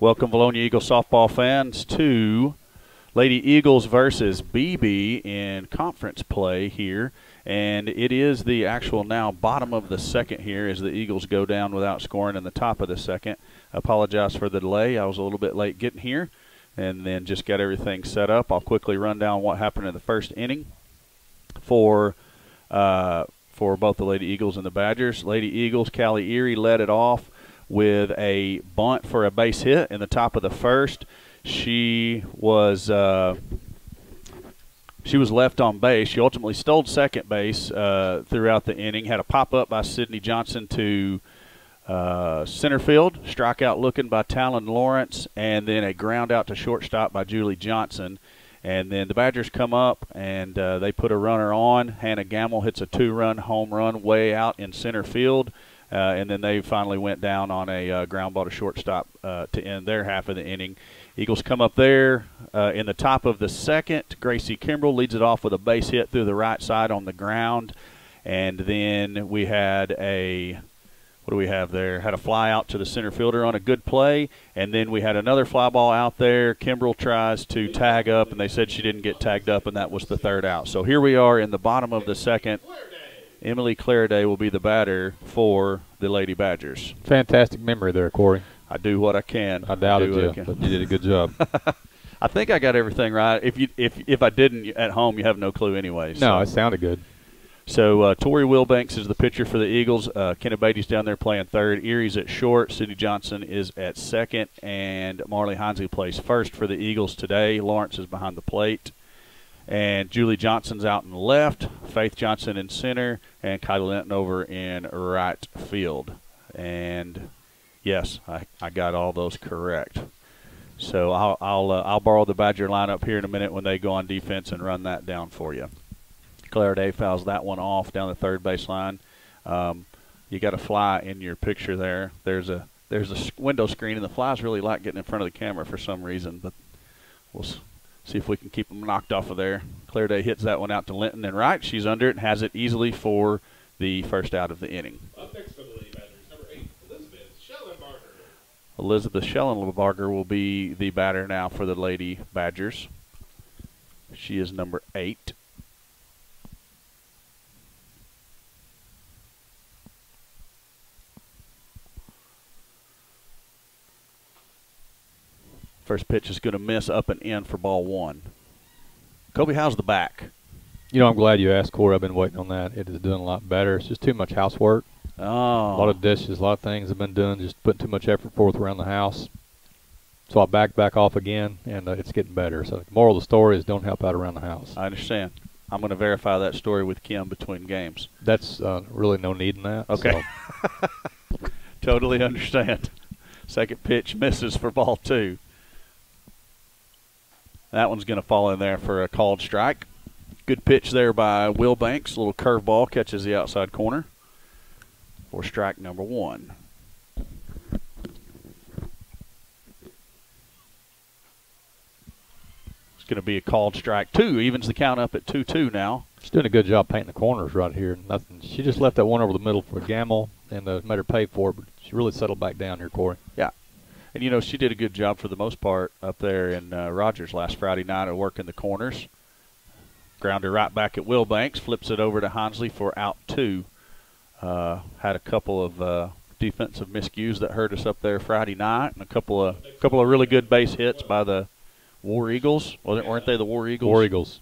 Welcome, Vilonia Eagles softball fans, to Lady Eagles versus Beebe in conference play here. And it is the actual now bottom of the second here as the Eagles go down without scoring in the top of the second. I apologize for the delay. I was a little bit late getting here and then just got everything set up. I'll quickly run down what happened in the first inning for both the Lady Eagles and the Badgers. Lady Eagles, Callie Erie led it off with a bunt for a base hit in the top of the first. She was left on base. She ultimately stole second base throughout the inning. Had a pop-up by Sydney Johnson to center field, strikeout looking by Talon Lawrence, and then a ground out to shortstop by Julie Johnson. And then the Badgers come up and they put a runner on. Hannah Gamble hits a 2-run home run way out in center field. And then they finally went down on a ground ball to shortstop to end their half of the inning. Eagles come up there in the top of the second. Gracie Kimbrell leads it off with a base hit through the right side on the ground. And then we had what do we have there? Had a fly out to the center fielder on a good play. And then we had another fly ball out there. Kimbrell tries to tag up, and they said she didn't get tagged up, and that was the third out. So here we are in the bottom of the second. Emily Clareday will be the batter for the Lady Badgers. Fantastic memory there, Corey. I do what I can. I doubted you, but you did a good job. I think I got everything right. If I didn't at home, you have no clue anyway. No, it sounded good. So Tori Wilbanks is the pitcher for the Eagles. Kenna Beatty's down there playing third. Erie's at short. Sydney Johnson is at second. And Marley Hinsley plays first for the Eagles today. Lawrence is behind the plate. And Julie Johnson's out in left, Faith Johnson in center, and Kylie Linton over in right field. And yes, I got all those correct. So I'll borrow the Badger lineup here in a minute when they go on defense and run that down for you. Clareday fouls that one off down the third baseline. You got a fly in your picture there. There's a window screen, and the flies really like getting in front of the camera for some reason, but we'll see if we can keep them knocked off of there. Clareday hits that one out to Linton and right. She's under it and has it easily for the first out of the inning. Up next for the Lady Badgers, number 8, Elizabeth Schellenbarger. Elizabeth Schellenbarger will be the batter now for the Lady Badgers. She is number 8. First pitch is going to miss up and in for ball 1. Kobe, how's the back? You know, I'm glad you asked, Corey. I've been waiting on that. It is doing a lot better. It's just too much housework. Oh. A lot of dishes, a lot of things have been done, just putting too much effort forth around the house. So I backed back off again, and it's getting better. So the moral of the story is don't help out around the house. I understand. I'm going to verify that story with Kim between games. That's really no need in that. Okay. So. Totally understand. Second pitch misses for ball 2. That one's going to fall in there for a called strike. Good pitch there by Wilbanks. A little curveball catches the outside corner for strike number 1. It's going to be a called strike 2. Evens the count up at 2-2 now. She's doing a good job painting the corners right here. Nothing. She just left that one over the middle for Gamble and made her pay for it, but she really settled back down here, Corey. Yeah. And, you know, she did a good job for the most part up there in Rogers last Friday night of working the corners. Grounder right back at Wilbanks, flips it over to Hinsley for out 2. Had a couple of defensive miscues that hurt us up there Friday night, and a couple of really good base hits by the War Eagles. Weren't they the War Eagles? War Eagles.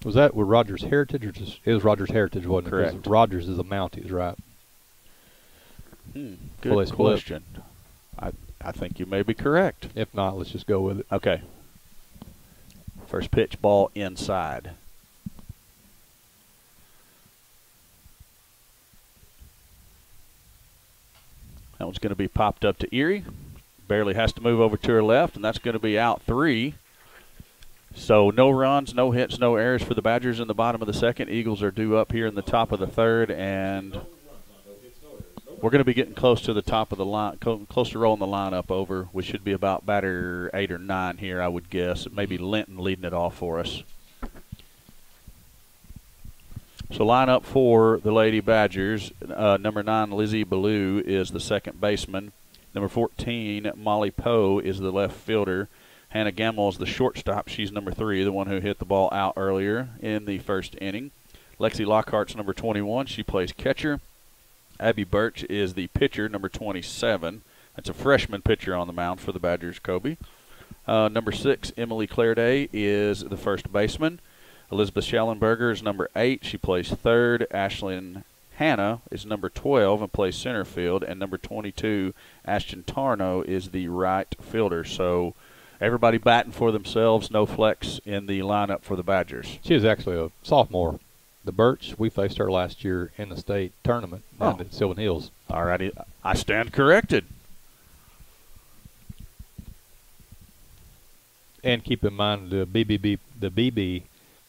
Was that with Rogers Heritage or just it was Rogers Heritage, wasn't it? Correct. Because Rogers is the Mounties, right? Good question. I think you may be correct. If not, let's just go with it. Okay. First pitch, ball inside. That one's going to be popped up to Erie. Barely has to move over to her left, and that's going to be out 3. So no runs, no hits, no errors for the Badgers in the bottom of the second. Eagles are due up here in the top of the third, and we're going to be getting close to the top of the line, close to rolling the lineup over. We should be about batter 8 or 9 here, I would guess. Maybe Linton leading it off for us. So lineup for the Lady Badgers. Number 9, Lizzie Ballou, is the second baseman. Number 14, Molly Poe, is the left fielder. Hannah Gamble is the shortstop. She's number 3, the one who hit the ball out earlier in the first inning. Lexi Lockhart's number 21. She plays catcher. Abby Birch is the pitcher, number 27. That's a freshman pitcher on the mound for the Badgers, Kobe. Number 6, Emily Clairday, is the first baseman. Elizabeth Schallenberger is number 8. She plays third. Ashlyn Hannah is number 12 and plays center field. And number 22, Ashton Tarno, is the right fielder. So everybody batting for themselves. No flex in the lineup for the Badgers. She is actually a sophomore. The Birch, we faced her last year in the state tournament down at Sylvan Hills. All righty. I stand corrected. And keep in mind the Beebe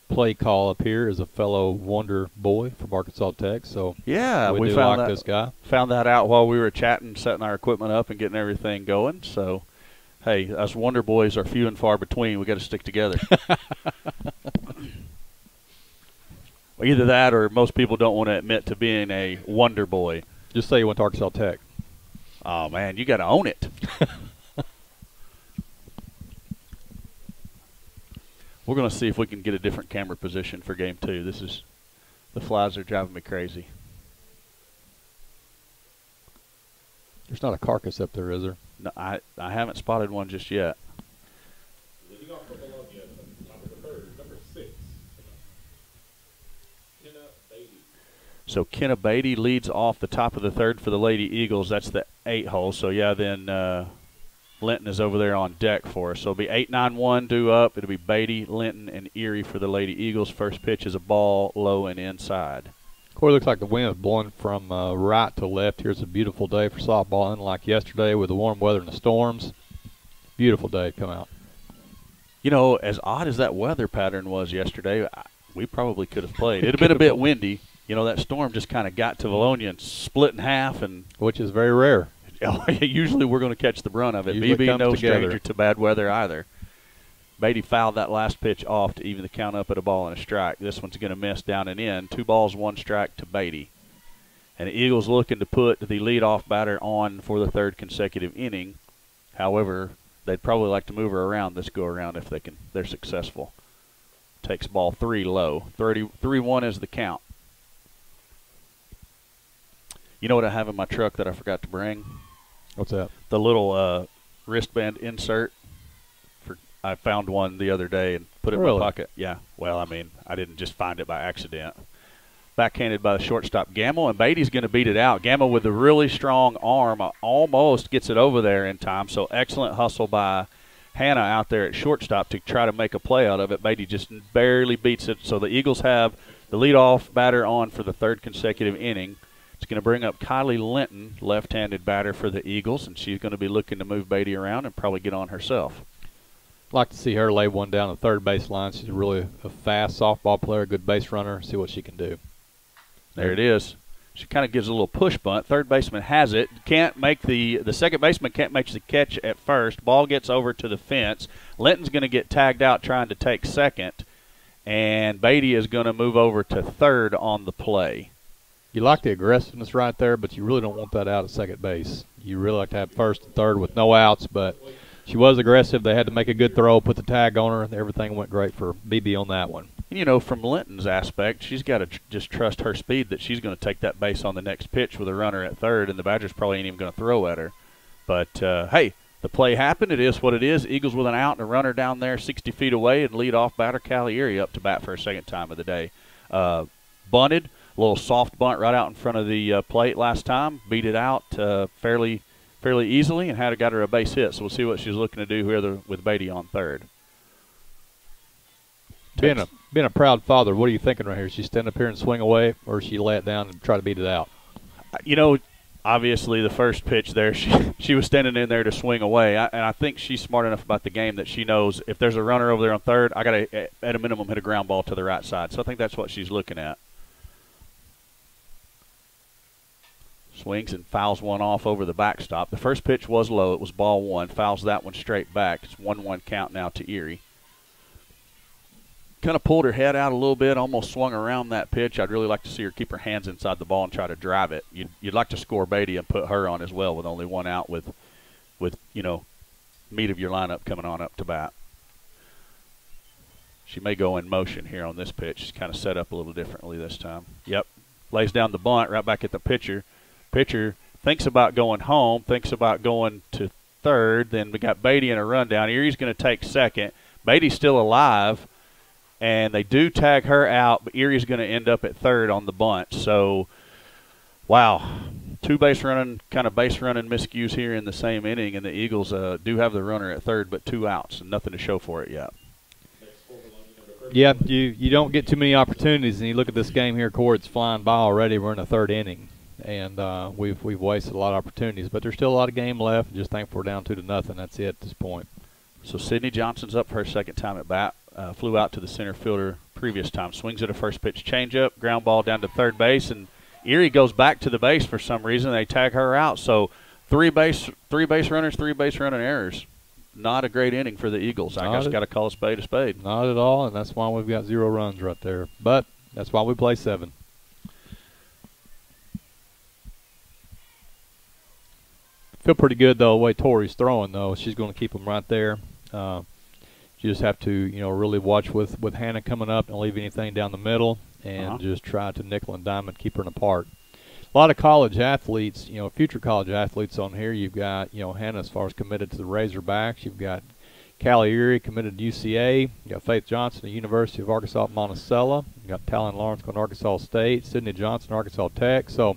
play call up here is a fellow Wonder boy from Arkansas Tech. So yeah, we do found like this guy. Found that out while we were chatting, setting our equipment up and getting everything going. So, hey, us Wonder boys are few and far between. We got to stick together. Either that or most people don't want to admit to being a Wonder boy. Just say you went to Arkansas Tech. Oh, man, you got to own it. We're going to see if we can get a different camera position for game 2. The flies are driving me crazy. There's not a carcass up there, is there? No, I haven't spotted one just yet. Leading off for Vilonia, top of the third, number 6. Kenna Beatty. So Kenna Beatty leads off the top of the third for the Lady Eagles. That's the 8 hole. So, yeah, then Linton is over there on deck for us. So it'll be 8-9-1 due up. It'll be Beatty, Linton, and Erie for the Lady Eagles. First pitch is a ball low and inside. Corey, looks like the wind is blowing from right to left. Here's a beautiful day for softball, unlike yesterday with the warm weather and the storms. Beautiful day to come out. You know, as odd as that weather pattern was yesterday, we probably could have played. It would have been a bit windy. You know, that storm just kind of got to Vilonia and split in half. Which is very rare. Usually we're going to catch the brunt of it. Usually Beebe, no together. stranger to bad weather either. Beatty fouled that last pitch off to even the count up at a ball and a strike. This one's going to miss down and in. 2 balls, 1 strike to Beatty. And the Eagles looking to put the leadoff batter on for the 3rd consecutive inning. However, they'd probably like to move her around this go-around if they're successful. Takes ball 3 low. 3-1 is the count. You know what I have in my truck that I forgot to bring? What's that? The little wristband insert. I found one the other day and put it in my pocket. Yeah. Well, I mean, I didn't just find it by accident. Backhanded by the shortstop, Gamble, and Beatty's going to beat it out. Gamble with a really strong arm almost gets it over there in time. So excellent hustle by Hannah out there at shortstop to try to make a play out of it. Beatty just barely beats it. So the Eagles have the leadoff batter on for the 3rd consecutive inning. It's going to bring up Kylie Linton, left-handed batter for the Eagles, and she's going to be looking to move Beatty around and probably get on herself. Like to see her lay one down the third base line. She's really a fast softball player, good base runner. See what she can do. There it is. She kind of gives a little push bunt. Third baseman has it. Can't make the second baseman can't make the catch at first. Ball gets over to the fence. Linton's going to get tagged out trying to take second, and Beatty is going to move over to third on the play. You like the aggressiveness right there, but you really don't want that out at second base. You really like to have first and third with no outs, but she was aggressive. They had to make a good throw, put the tag on her. Everything went great for Beebe on that one. You know, from Linton's aspect, she's got to just trust her speed that she's going to take that base on the next pitch with a runner at third, and the Badgers probably ain't even going to throw at her. But, hey, the play happened. It is what it is. Eagles with an out and a runner down there 60 feet away, and lead-off batter Callie Erie up to bat for a second time of the day. Bunted, a little soft bunt right out in front of the plate last time. Beat it out fairly easily and got her a base hit. So we'll see what she's looking to do here with Beatty on third. Being a proud father, what are you thinking right here? Is she stand up here and swing away, or is she lay it down and try to beat it out? You know, obviously the first pitch there, she was standing in there to swing away. And I think she's smart enough about the game that she knows if there's a runner over there on third, I got to, at a minimum, hit a ground ball to the right side. So I think that's what she's looking at. Swings and fouls one off over the backstop. The first pitch was low. It was ball 1. Fouls that one straight back. It's 1-1 count now to Erie. Kind of pulled her head out a little bit, almost swung around that pitch. I'd really like to see her keep her hands inside the ball and try to drive it. You'd like to score Beatty and put her on as well with only 1 out with with, meat of your lineup coming on up to bat. She may go in motion here on this pitch. She's kind of set up a little differently this time. Yep. Lays down the bunt right back at the pitcher. Pitcher thinks about going home, thinks about going to third. Then we got Beatty in a rundown. Erie's going to take second. Beatty's still alive, and they do tag her out, but Erie's going to end up at third on the bunt. So, wow. Two base running miscues here in the same inning, and the Eagles do have the runner at third, but 2 outs and nothing to show for it yet. Yeah, you don't get too many opportunities, and you look at this game here, Corey, it's flying by already. We're in the 3rd inning, and we've wasted a lot of opportunities, but there's still a lot of game left. Just thankful we're down 2-0. That's it at this point. So Sydney Johnson's up for her second time at bat. Flew out to the center fielder previous time. Swings at a first pitch changeup, ground ball down to third base, and Erie goes back to the base for some reason. They tag her out. So three base runners, 3 base running errors. Not a great inning for the Eagles. I guess got to call a spade a spade. Not at all, and that's why we've got 0 runs right there. But that's why we play 7. Feel pretty good, though, the way Tori's throwing, though. She's going to keep them right there. You just have to, really watch with Hannah coming up and leave anything down the middle and just try to nickel and dime and keep her apart. A lot of college athletes, future college athletes on here. You've got, Hannah as far as committed to the Razorbacks. You've got Callie Erie committed to UCA. You've got Faith Johnson, the University of Arkansas at Monticello. You've got Talon Lawrence going to Arkansas State. Sydney Johnson, Arkansas Tech. So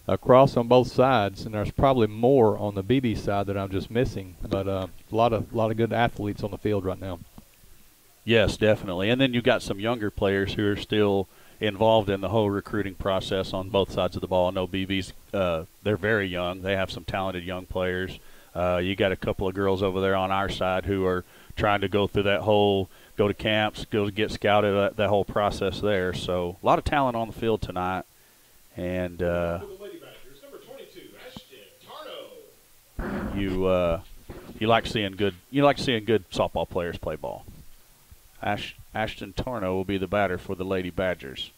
across on both sides, and there's probably more on the Beebe side that I'm just missing. But a lot of good athletes on the field right now. Yes, definitely. And then you've got some younger players who are still involved in the whole recruiting process on both sides of the ball. I know BB's, they're very young. They have some talented young players. You got a couple of girls over there on our side who are trying to go through that whole, go to camps, go to get scouted, that whole process there. So a lot of talent on the field tonight. And you like seeing good softball players play ball. Ashton Tarno will be the batter for the Lady Badgers.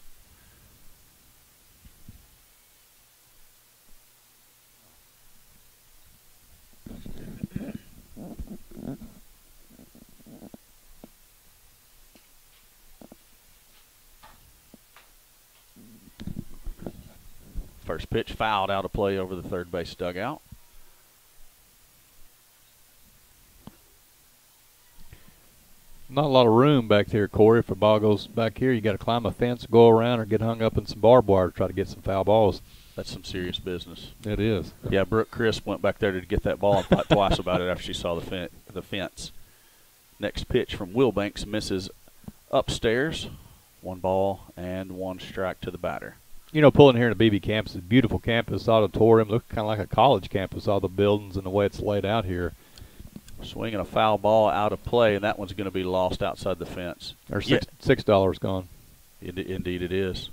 First pitch fouled out of play over the third base dugout. Not a lot of room back there, Corey. If a ball goes back here, you got to climb a fence, go around, or get hung up in some barbed wire to try to get some foul balls. That's some serious business. It is. Yeah, Brooke Crisp went back there to get that ball and thought twice about it after she saw the fence. Next pitch from Wilbanks misses upstairs. 1 ball and 1 strike to the batter. Pulling here in the Beebe campus, a beautiful campus auditorium, looks kind of like a college campus, all the buildings and the way it's laid out here. Swinging a foul ball out of play, and that one's going to be lost outside the fence. There's $6 gone. Indeed it is.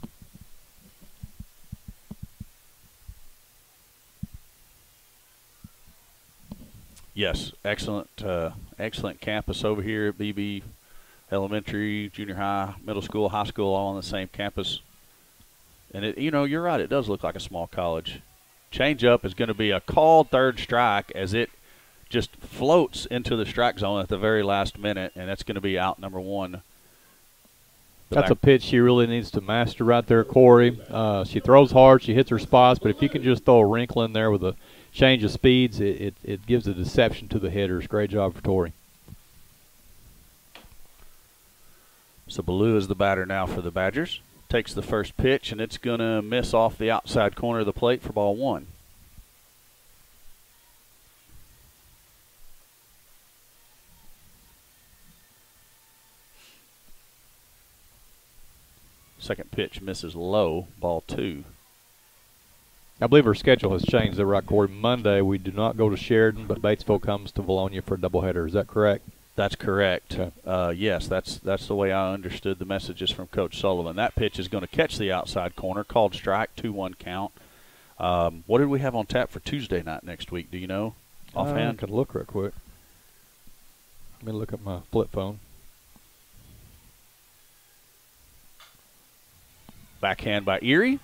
Yes, excellent campus over here at BB Elementary, junior high, middle school, high school, all on the same campus. And you're right, it does look like a small college. Changeup is going to be a called third strike as it just floats into the strike zone at the very last minute, and that's going to be out number 1. That's a pitch she really needs to master right there, Corey. She throws hard, she hits her spots, but if you can just throw a wrinkle in there with a change of speeds, it gives a deception to the hitters. Great job for Tori. So Ballou is the batter now for the Badgers. Takes the first pitch, and it's going to miss off the outside corner of the plate for ball 1. Second pitch misses low, ball 2. I believe our schedule has changed there, right, Corey? Monday we do not go to Sheridan, but Batesville comes to Vilonia for a doubleheader. Is that correct? That's correct. Okay. Yes, that's the way I understood the messages from Coach Sullivan. That pitch is going to catch the outside corner, called strike, 2-1 count. What did we have on tap for Tuesday night next week? Do you know offhand? I could look real quick. Let me look at my flip phone. Backhand by Erie,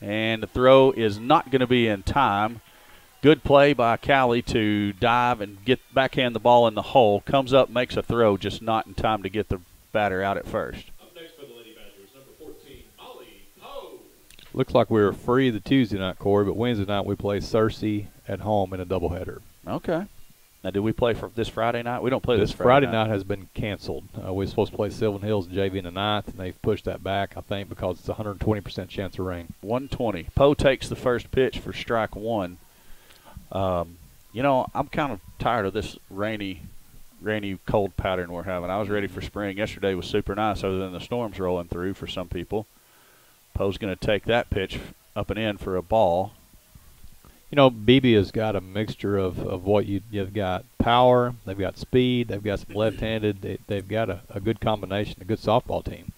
and the throw is not going to be in time. Good play by Callie to dive and backhand the ball in the hole. Comes up, makes a throw, just not in time to get the batter out at first. Up next for the Lady Badgers, number 14, Molly Poe. Looks like we were free the Tuesday night, Corey, but Wednesday night we play Cersei at home in a doubleheader. Okay. Now, do we play for this Friday night? We don't play this Friday night has been canceled. We were supposed to play Sylvan Hills JV in the 9th, and they've pushed that back, I think, because it's a 120% chance of rain. 120. Poe takes the first pitch for strike one. You know, I'm kind of tired of this rainy, cold pattern we're having. I was ready for spring. Yesterday was super nice other than the storms rolling through for some people. Poe's going to take that pitch up and in for a ball. You know, Beebe has got a mixture of what you've got power, they've got speed, they've got some left-handed, they've got a good combination, a good softball team.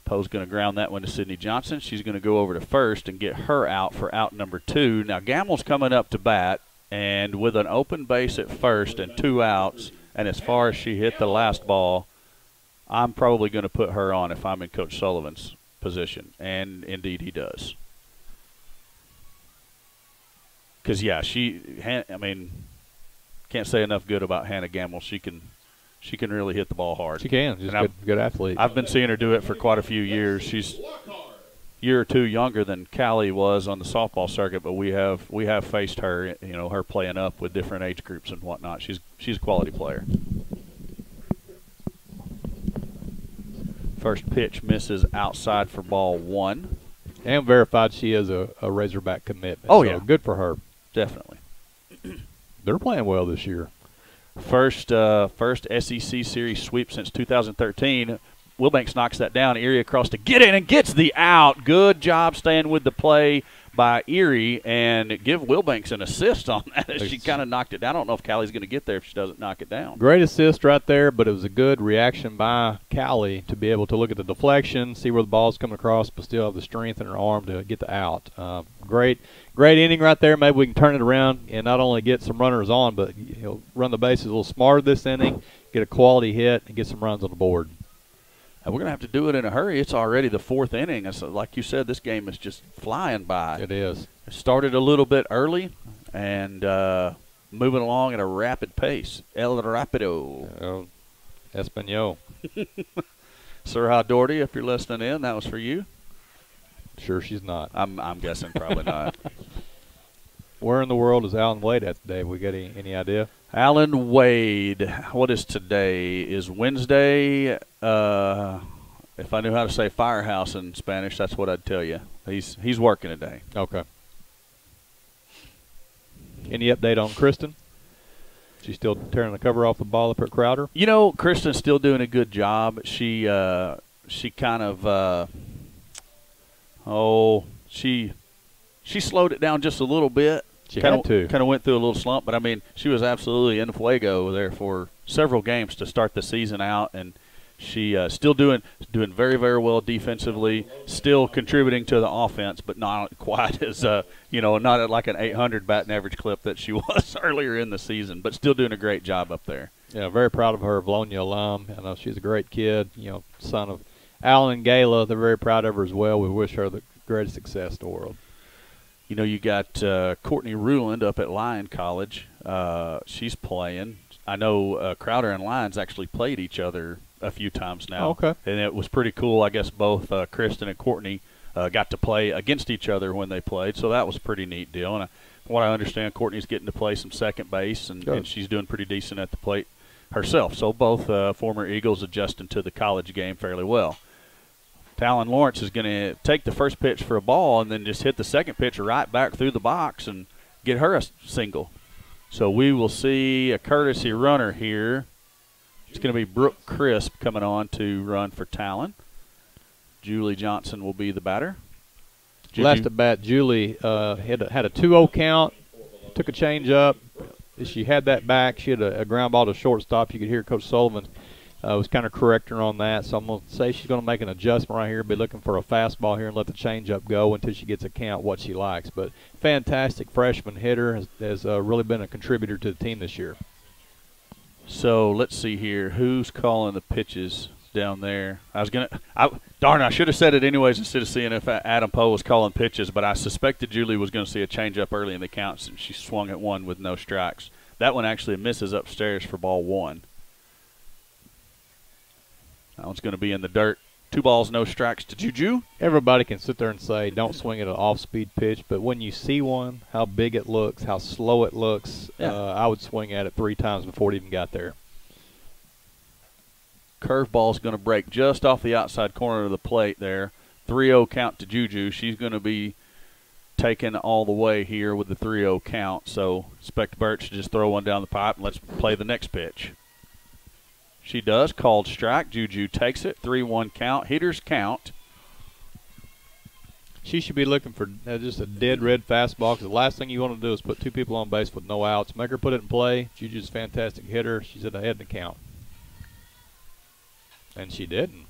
Poe's going to ground that one to Sydney Johnson. She's going to go over to first and get her out for out number 2. Now, Gammel's coming up to bat, and with an open base at first and 2 outs, and as far as she hit the last ball, I'm probably going to put her on if I'm in Coach Sullivan's position, and indeed he does. Because, yeah, I mean, can't say enough good about Hannah Gamble. She can really hit the ball hard. She can. She's a good athlete. I've been seeing her do it for quite a few years. She's a year or 2 younger than Callie was on the softball circuit, but we have faced her, you know, her playing up with different age groups and whatnot. She's a quality player. First pitch misses outside for ball 1. And verified she is a Razorback commitment. Oh, so yeah. Good for her. Definitely. They're playing well this year. First SEC Series sweep since 2013. Wilbanks knocks that down. Erie across to get in and gets the out. Good job staying with the play by Erie, and give Wilbanks an assist on that. She kind of knocked it down. I don't know if Callie's going to get there if she doesn't knock it down. Great assist right there, but it was a good reaction by Callie to be able to look at the deflection, see where the ball's coming across, but still have the strength in her arm to get the out. Great inning right there. Maybe we can turn it around and not only get some runners on, but run the bases a little smarter this inning, get a quality hit, and get some runs on the board. And we're going to have to do it in a hurry. It's already the 4th inning. So like you said, this game is just flying by. It is. It started a little bit early and moving along at a rapid pace. El Rapido. Espanol. Sir Doherty, if you're listening in, that was for you. Sure she's not. I'm guessing probably not. Where in the world is Alan Wade at today? We got any idea? Alan Wade, what is today? Is Wednesday. If I knew how to say firehouse in Spanish, that's what I'd tell you. He's working today. Okay. Any update on Kristen? She's still tearing the cover off the ball up at Crowder? You know, Kristen's still doing a good job. She kind of she slowed it down just a little bit. She had to. Kind of went through a little slump, but I mean, she was absolutely in fuego there for several games to start the season out, and she still doing very, very well defensively, still contributing to the offense, but not quite as not at like an 800 batting average clip that she was earlier in the season, but still doing a great job up there. Yeah, very proud of her, Vilonia alum. I know she's a great kid. Son of Alan and Gayla. They're very proud of her as well. We wish her the greatest success in the world. You know, you got Courtney Ruland up at Lyon College. She's playing. I know Crowder and Lyons actually played each other a few times now. Oh, okay. And it was pretty cool. I guess both Kristen and Courtney got to play against each other when they played, so that was a pretty neat deal. And from what I understand, Courtney's getting to play some second base, and she's doing pretty decent at the plate herself. So both former Eagles adjusting to the college game fairly well. Talon Lawrence is going to take the first pitch for a ball and then just hit the second pitch right back through the box and get her a single. So we will see a courtesy runner here. It's going to be Brooke Crisp coming on to run for Talon. Julie Johnson will be the batter. Last at bat, Julie had a 2-0 count, took a change up. She had that back. She had a ground ball to shortstop. You could hear Coach Sullivan was kind of correcting her on that. So I'm going to say she's going to make an adjustment right here, be looking for a fastball here and let the changeup go until she gets a count what she likes. But fantastic freshman hitter, has really been a contributor to the team this year. So let's see here. Who's calling the pitches down there. Darn, I should have said it anyways instead of seeing if Adam Poe was calling pitches, but I suspected Julie was going to see a changeup early in the count, and she swung at one with no strikes. That one actually misses upstairs for ball one. That one's going to be in the dirt. 2 balls, no strikes to Juju. Everybody can sit there and say, don't swing at an off-speed pitch, but when you see one, how big it looks, how slow it looks, I would swing at it 3 times before it even got there. Curveball's going to break just off the outside corner of the plate there. 3-0 count to Juju. She's going to be taken all the way here with the 3-0 count, so expect Birch to just throw one down the pipe, and let's play the next pitch. She does. Called strike. Juju takes it. 3-1 count. Hitters count. She should be looking for just a dead red fastball, because the last thing you want to do is put 2 people on base with no outs. Make her put it in play. Juju's a fantastic hitter. She's at ahead in the count. And she didn't.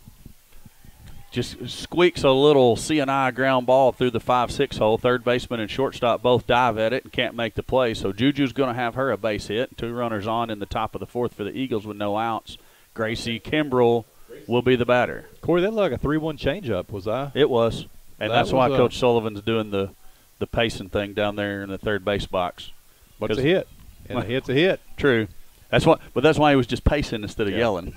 Just squeaks a little C&I ground ball through the 5-6 hole. Third baseman and shortstop both dive at it and can't make the play. So Juju's going to have her a base hit. 2 runners on in the top of the 4th for the Eagles with no outs. Gracie Kimbrell will be the batter. Corey, that looked like a 3-1 changeup, was I? It was. And that's why Coach Sullivan's doing the pacing thing down there in the third base box. But it's a hit. And a hit's a hit. True. That's why he was just pacing instead of yelling.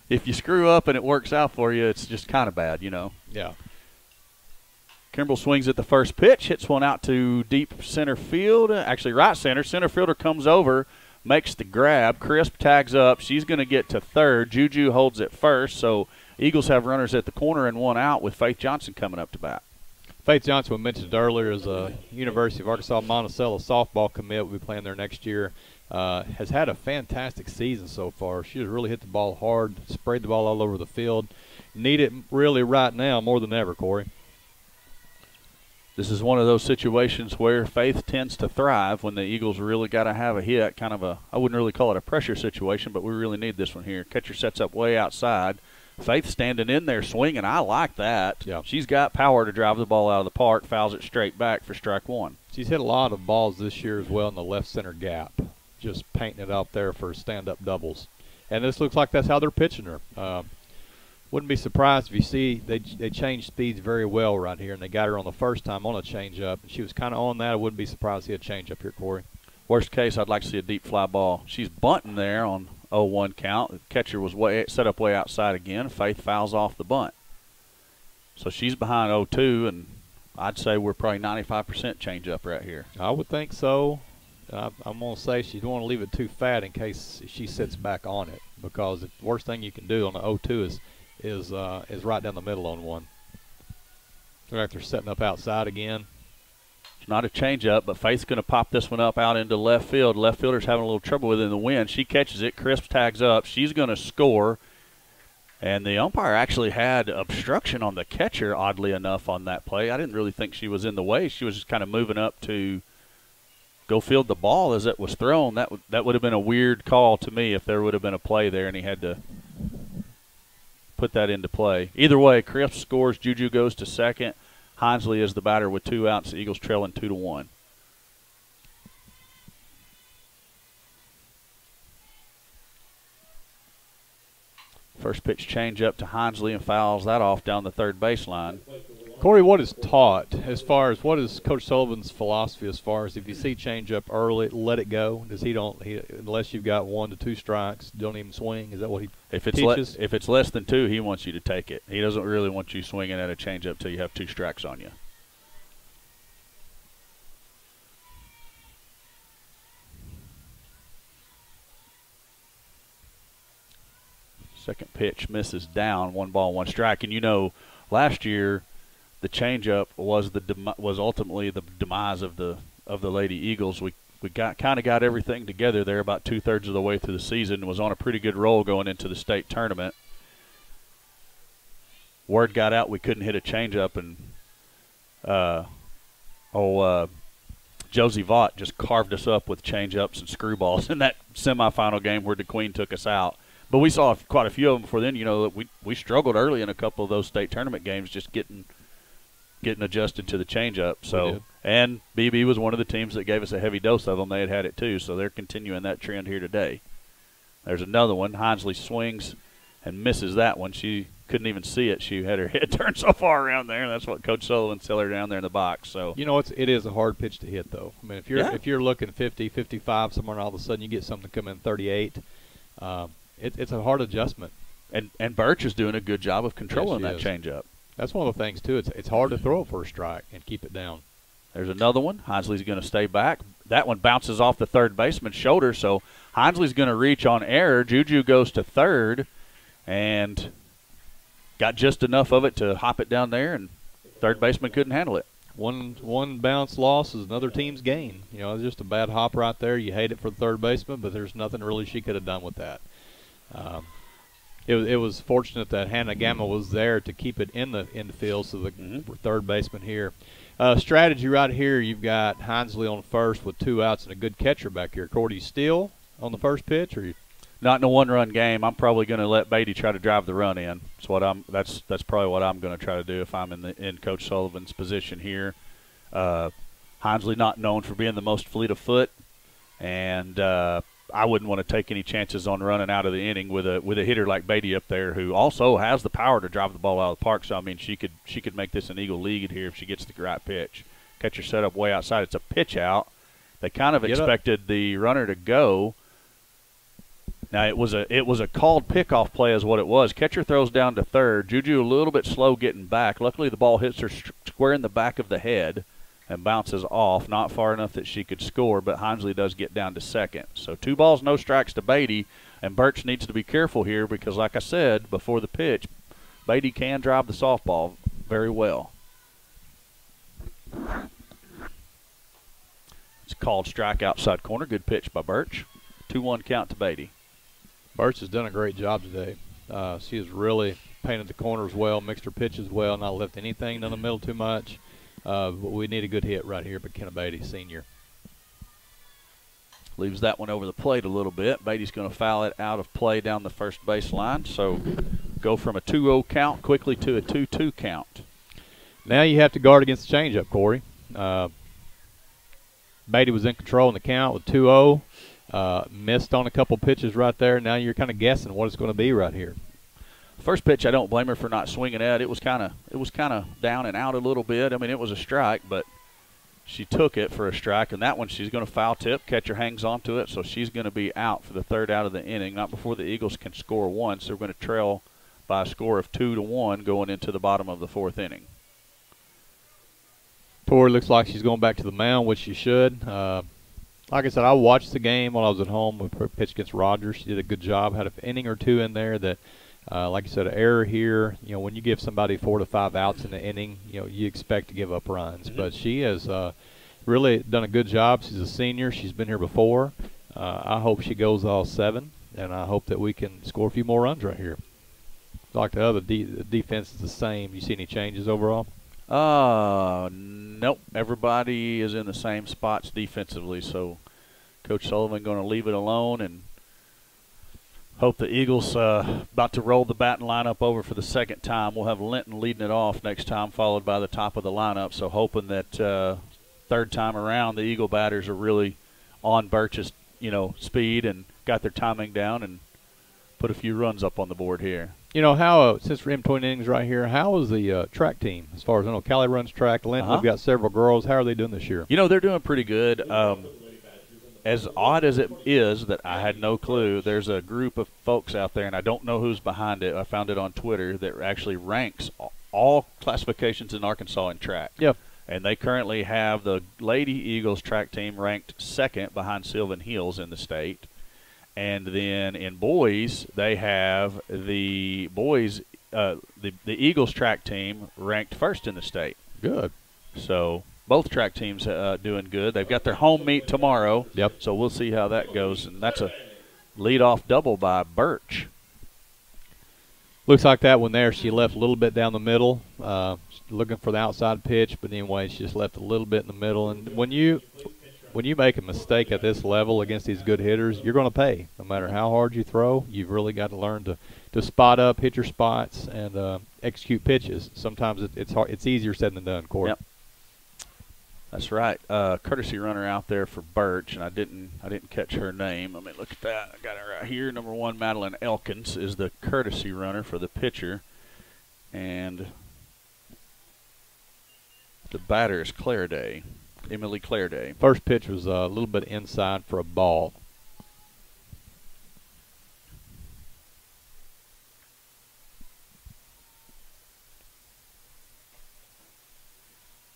If you screw up and it works out for you, it's just kind of bad, you know. Yeah. Kimbrell swings at the first pitch, hits one out to deep center field, actually right center. Center fielder comes over, makes the grab. Crisp tags up. She's going to get to third. Juju holds it first, so Eagles have runners at the corner and 1 out with Faith Johnson coming up to bat. Faith Johnson, we mentioned earlier, is a University of Arkansas Monticello softball commit. We'll be playing there next year. Has had a fantastic season so far. She has really hit the ball hard, sprayed the ball all over the field. Need it really right now more than ever, Corey. This is one of those situations where Faith tends to thrive when the Eagles really got to have a hit, kind of I wouldn't really call it a pressure situation, but we really need this one here. Catcher sets up way outside. Faith standing in there swinging. I like that. Yeah. She's got power to drive the ball out of the park, fouls it straight back for strike 1. She's hit a lot of balls this year as well in the left center gap, just painting it out there for stand-up doubles. And this looks like that's how they're pitching her. Wouldn't be surprised if you see they changed speeds very well right here, and they got her on the first time on a changeup, and she was kind of on that. I wouldn't be surprised to see a changeup here, Corey. Worst case, I'd like to see a deep fly ball. She's bunting there on 0-1 count. The catcher was set up way outside again. Faith fouls off the bunt. So she's behind 0-2, and I'd say we're probably 95% changeup right here. I would think so. I'm going to say she don't want to leave it too fat in case she sits back on it, because the worst thing you can do on the 0-2 is right down the middle on one. Looks like they're setting up outside again. It's not a changeup, but Faith's going to pop this one up out into left field. Left fielder's having a little trouble with it in the wind. She catches it. Crisp tags up. She's going to score. And the umpire actually had obstruction on the catcher, oddly enough, on that play. I didn't really think she was in the way. She was just kind of moving up to go field the ball as it was thrown. That would have been a weird call to me if there would have been a play there and he had to put that into play. Either way, Crisp scores. Juju goes to second. Hinsley is the batter with 2 outs. The Eagles trailing 2-1. First pitch change up to Hinsley and fouls that off down the third baseline. Corey, what is taught as far as what is Coach Sullivan's philosophy as far as if you see change up early, let it go? Does he unless you've got 1 to 2 strikes, don't even swing? Is that what he teaches? If it's less than 2, he wants you to take it. He doesn't really want you swinging at a change up till you have 2 strikes on you. Second pitch misses down, 1 ball, 1 strike. And you know, last year the changeup was ultimately the demise of the Lady Eagles. We kind of got everything together there about 2/3 of the way through the season. Was on a pretty good roll going into the state tournament. Word got out we couldn't hit a changeup, and Josie Vaught just carved us up with changeups and screwballs in that semifinal game where DeQueen took us out. But we saw quite a few of them before then. You know, we struggled early in a couple of those state tournament games just getting adjusted to the changeup. So, and Beebe was one of the teams that gave us a heavy dose of them. They had it too, so they're continuing that trend here today. There's another one. Hinesley swings and misses that one. She couldn't even see it. She had her head turned so far around there, and that's what Coach Sullivan tell her down there in the box. So you know, it is a hard pitch to hit, though. I mean, if you're looking 50, 55 somewhere, and all of a sudden you get something come in 38, it's a hard adjustment. And Birch is doing a good job of controlling that changeup. That's one of the things too. It's hard to throw it for a strike and keep it down. There's another one. Hinesley's going to stay back. That one bounces off the third baseman's shoulder, so Hinesley's going to reach on error. Juju goes to third and got just enough of it to hop it down there, and third baseman couldn't handle it. One bounce loss is another team's gain. You know, it's just a bad hop right there. You hate it for the third baseman, but there's nothing really she could have done with that. It was fortunate that Hannah Gamma was there to keep it in the field, so the third baseman here. Strategy right here, you've got Hinesley on first with 2 outs and a good catcher back here. Cordy Steele on the first pitch, or not in a one-run game. I'm probably going to let Beatty try to drive the run in. That's probably what I'm going to try to do if I'm in Coach Sullivan's position here. Hinesley not known for being the most fleet of foot, and I wouldn't want to take any chances on running out of the inning with a hitter like Beatty up there, who also has the power to drive the ball out of the park. So I mean, she could make this an Eagle lead here if she gets the right pitch. Catcher set up way outside. It's a pitch out. They kind of expected the runner to go. Now it was a called pickoff play is what it was. Catcher throws down to third. Juju a little bit slow getting back. Luckily the ball hits her square in the back of the head and bounces off, not far enough that she could score, but Hinesley does get down to second. So 2 balls, no strikes to Beatty, and Birch needs to be careful here because, like I said before the pitch, Beatty can drive the softball very well. It's called strike outside corner. Good pitch by Birch. 2-1 count to Beatty. Birch has done a great job today. She has really painted the corners well, mixed her pitches well, not left anything in the middle too much. But we need a good hit right here by Kenna Beatty, senior. Leaves that one over the plate a little bit. Beatty's going to foul it out of play down the first base line. So go from a 2-0 count quickly to a 2-2 count. Now you have to guard against the changeup, Corey. Beatty was in control in the count with 2-0. Missed on a couple pitches right there. Now you're kind of guessing what it's going to be right here. First pitch, I don't blame her for not swinging at. It was kind of down and out a little bit. I mean, it was a strike, but she took it for a strike. And that one, she's going to foul tip. Catcher hangs onto it, so she's going to be out for the third out of the inning. Not before the Eagles can score one. So we're going to trail by a score of 2-1 going into the bottom of the 4th inning. Tori looks like she's going back to the mound, which she should. Like I said, I watched the game while I was at home with her pitch against Rogers. She did a good job. Had an inning or two in there that. Like you said, an error here. You know, when you give somebody 4 to 5 outs in the inning, you know, you expect to give up runs. But she has really done a good job. She's a senior. She's been here before. I hope she goes all 7, and I hope that we can score a few more runs right here. Like the other the defense is the same. You see any changes overall? Nope. Everybody is in the same spots defensively. So Coach Sullivan going to leave it alone and hope the Eagles about to roll the batting lineup over for the second time. We'll have Linton leading it off next time, followed by the top of the lineup. So hoping that third time around the Eagle batters are really on Birch's, speed and got their timing down and put a few runs up on the board here. You know, how, since we're in between innings right here, how is the track team? As far as I know, Callie runs track. Linton, we've got several girls. How are they doing this year? They're doing pretty good. As odd as it is that I had no clue, there's a group of folks out there, and I don't know who's behind it. I found it on Twitter that actually ranks all classifications in Arkansas in track. Yep. And they currently have the Lady Eagles track team ranked 2nd behind Sylvan Hills in the state. And then in boys, they have the boys, the Eagles track team ranked 1st in the state. Good. So both track teams doing good. They've got their home meet tomorrow. Yep. So we'll see how that goes. And that's a leadoff double by Birch. Looks like that one there. She left a little bit down the middle, looking for the outside pitch. But anyway, she just left a little bit in the middle. And when you make a mistake at this level against these good hitters, you're going to pay. No matter how hard you throw, you've really got to learn to spot up, hit your spots, and execute pitches. Sometimes it's hard. It's easier said than done, Corey. Yep. That's right. Courtesy runner out there for Birch, and I didn't catch her name. Let me look at that. I got it right here. Number 1, Madeline Elkins is the courtesy runner for the pitcher, and the batter is Clairday, Emily Clairday. First pitch was a little bit inside for a ball.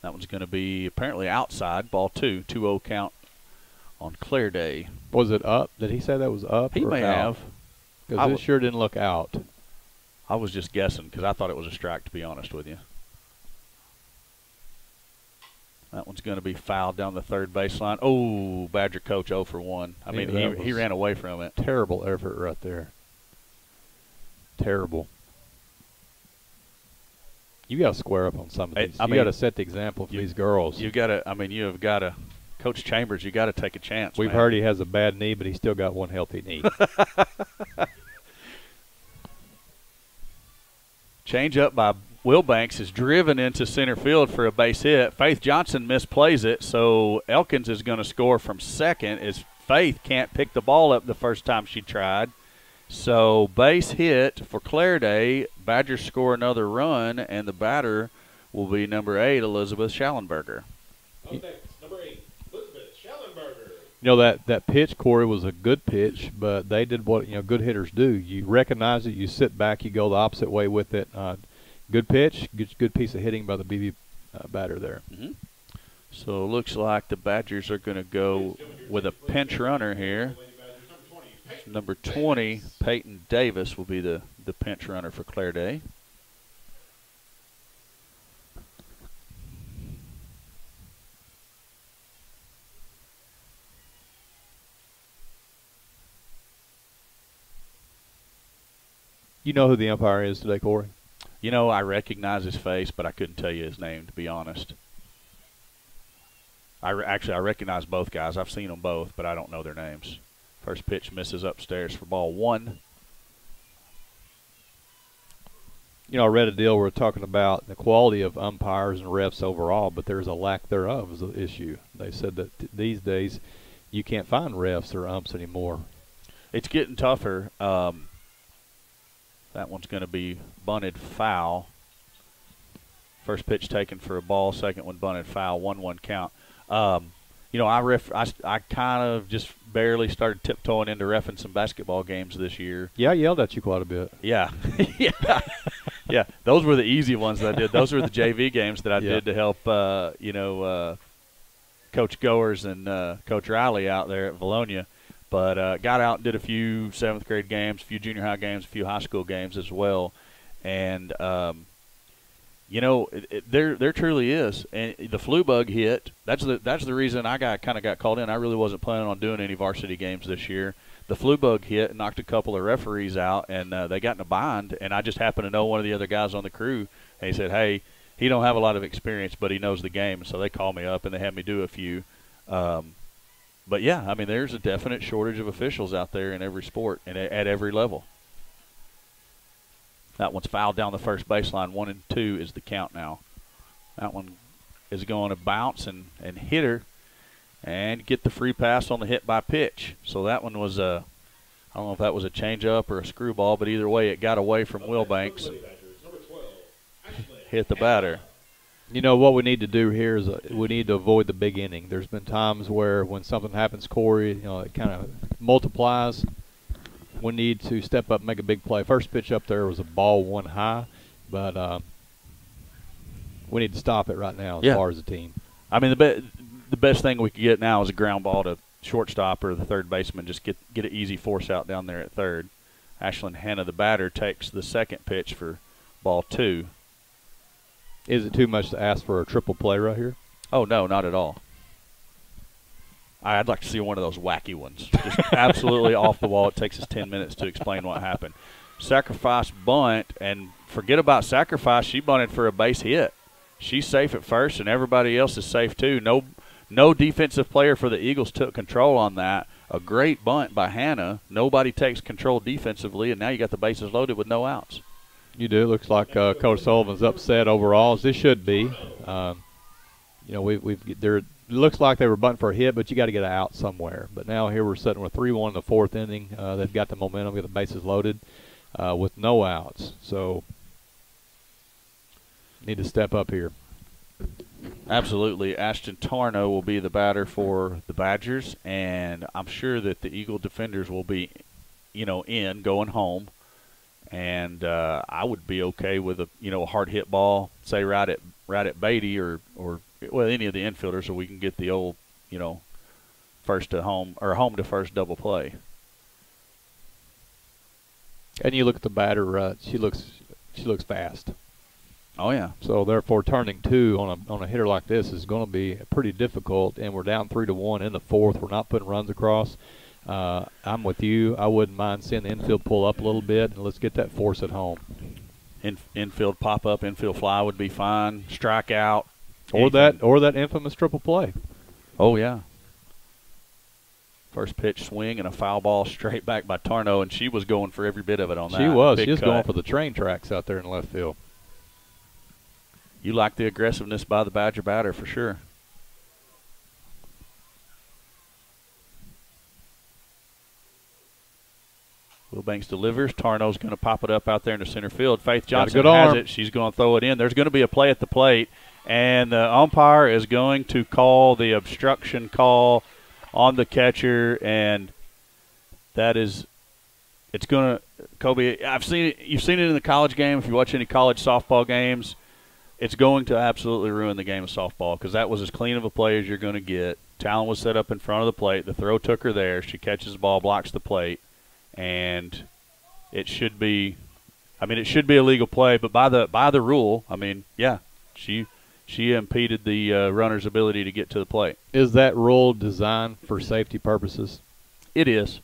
That one's going to be apparently outside, ball 2, 2-0 count on Clairday. Was it up? Did he say that was up? He may have. Because it sure didn't look out. I was just guessing because I thought it was a strike, to be honest with you. That one's going to be fouled down the third baseline. Oh, Badger coach 0 for 1. I mean, he ran away from it. Terrible effort right there. Terrible. You got to square up on some of these. You got to set the example for these girls. You got to. I mean, you have got to. Coach Chambers, you got to take a chance. We've heard he has a bad knee, but he's still got one healthy knee. Change up by Wilbanks is driven into center field for a base hit. Faith Johnson misplays it, so Elkins is going to score from second as Faith can't pick the ball up the first time she tried. So base hit for Clairday. Badgers score another run, and the batter will be number 8, Elizabeth Schallenberger. Up next, number 8, Elizabeth Schallenberger. You know, that pitch, Corey, was a good pitch, but they did what good hitters do. You recognize it, you sit back, you go the opposite way with it. Good pitch, good piece of hitting by the Beebe batter there. Mm-hmm. So it looks like the Badgers are going to go with a pinch runner here. Number 20, Peyton Davis, will be the pinch runner for Clairday. You know who the umpire is today, Corey? You know, I recognize his face, but I couldn't tell you his name, to be honest. Actually, I recognize both guys. I've seen them both, but I don't know their names. First pitch misses upstairs for ball 1. You know, I read a deal where we're talking about the quality of umpires and refs overall, but there's a lack thereof is the issue. They said that these days you can't find refs or umps anymore. It's getting tougher. That one's going to be bunted foul. First pitch taken for a ball, second one bunted foul, 1-1 count. You know, I kind of just barely started tiptoeing into reffing some basketball games this year. Yeah, I yelled at you quite a bit. Yeah. Yeah. Yeah, those were the easy ones that I did. Those were the JV games that I did to help, Coach Goers and Coach Riley out there at Vilonia. But got out and did a few 7th grade games, a few junior high games, a few high school games as well. And, there truly is. And the flu bug hit. That's the reason I kind of got called in. I really wasn't planning on doing any varsity games this year. The flu bug hit and knocked a couple of referees out, and they got in a bind. And I just happened to know one of the other guys on the crew, and he said, hey, he don't have a lot of experience, but he knows the game. So they called me up, and they had me do a few. But, yeah, I mean, there's a definite shortage of officials out there in every sport and at every level. That one's fouled down the first baseline. 1-2 is the count now. That one is going to bounce and hit her and get the free pass on the hit by pitch. So that one was I don't know if that was a changeup or a screwball, but either way, it got away from Wilbanks and hit the batter. You know, what we need to do here is we need to avoid the big inning. There's been times where when something happens, Corey, it kind of multiplies. We need to step up and make a big play. First pitch up there was a ball 1 high, but we need to stop it right now as far as a team. I mean, the best thing we could get now is a ground ball to shortstop or the third baseman. Just get an easy force out down there at third. Ashlyn Hanna, the batter, takes the second pitch for ball 2. Is it too much to ask for a triple play right here? Oh, no, not at all. I'd like to see one of those wacky ones. Just absolutely off the wall. It takes us 10 minutes to explain what happened. Sacrifice bunt, and forget about sacrifice. She bunted for a base hit. She's safe at first, and everybody else is safe too. No defensive player for the Eagles took control on that. A great bunt by Hannah. Nobody takes control defensively, and now you got the bases loaded with no outs. You do. Looks like Coach Sullivan's upset overall, as this should be. you know, it looks like they were bunting for a hit, but you got to get out somewhere. But now here we're sitting with 3-1 in the fourth inning. They've got the momentum, got the bases loaded with no outs. So need to step up here. Absolutely. Ashton Tarno will be the batter for the Badgers, and I'm sure that the Eagle defenders will be, going home. And I would be okay with a hard hit ball, say right at Beatty or any of the infielders, so we can get the old first to home or home to first double play. And you look at the batter; she looks fast. Oh yeah. So therefore, turning 2 on a hitter like this is going to be pretty difficult. And we're down 3-1 in the fourth. We're not putting runs across. I'm with you. I wouldn't mind seeing the infield pull up a little bit, and let's get that force at home. Infield pop up, infield fly would be fine. Strikeout, or that infamous triple play. Oh yeah. First pitch swing and a foul ball straight back by Tarno, and she was going for every bit of it on that. She was. Big She was cut. going for the train tracks out there in left field. You like the aggressiveness by the Badger batter for sure. Wilbanks delivers. Tarno's going to pop it up out there in the center field. Faith Johnson has it. She's going to throw it in. There's going to be a play at the plate, and the umpire is going to call the obstruction call on the catcher, and that is – it's going to – Kobe, I've seen it. You've seen it in the college game. If you watch any college softball games, it's going to absolutely ruin the game of softball because that was as clean of a play as you're going to get. Talon was set up in front of the plate. The throw took her there. She catches the ball, blocks the plate. And it should be, it should be a legal play, but by the rule, she impeded the runner's ability to get to the plate. Is that rule designed for safety purposes? It is.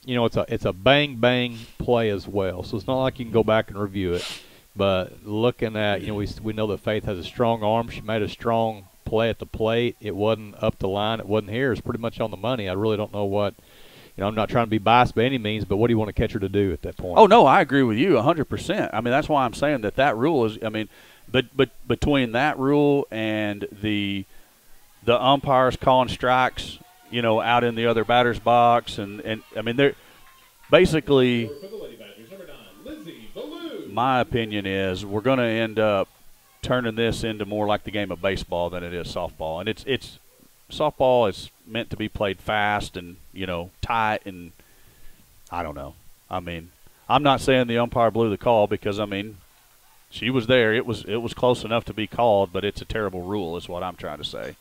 It's a bang bang play as well, so it's not like you can go back and review it. But looking at, we know that Faith has a strong arm. She made a strong play at the plate. It wasn't up the line. It wasn't here. It's pretty much on the money. I really don't know what, I'm not trying to be biased by any means, but what do you want to catch her to do at that point? Oh, no, I agree with you 100%. That's why I'm saying that rule is, but between that rule and the umpires calling strikes, out in the other batter's box, and they're basically, my opinion is we're going to end up turning this into more like the game of baseball than it is softball. And it's softball is meant to be played fast and, tight, and I don't know. I'm not saying the umpire blew the call because, she was there. It was close enough to be called, but it's a terrible rule is what I'm trying to say.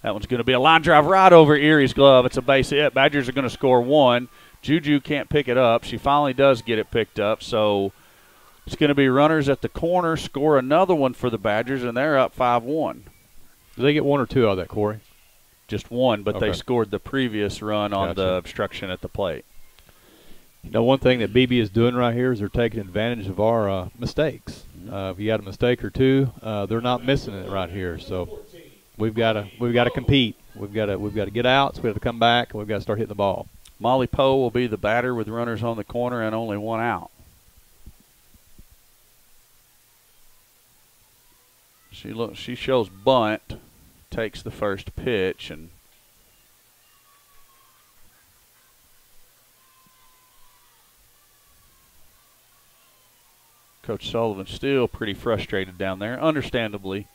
That one's going to be a line drive right over Erie's glove. It's a base hit. Badgers are going to score 1. Juju can't pick it up. She finally does get it picked up, so it's going to be runners at the corner, score another one for the Badgers, and they're up 5-1. Did they get 1 or 2 out of that, Corey? Just 1, but okay. They scored the previous run on the obstruction at the plate. One thing that Beebe is doing right here is they're taking advantage of our mistakes. If you got a mistake or two, they're not missing it right here. So we've got to compete. We've got to get out. So we have to come back, and we've got to start hitting the ball. Molly Poe will be the batter with runners on the corner and only 1 out. She shows bunt, takes the first pitch, and Coach Sullivan's still pretty frustrated down there, understandably.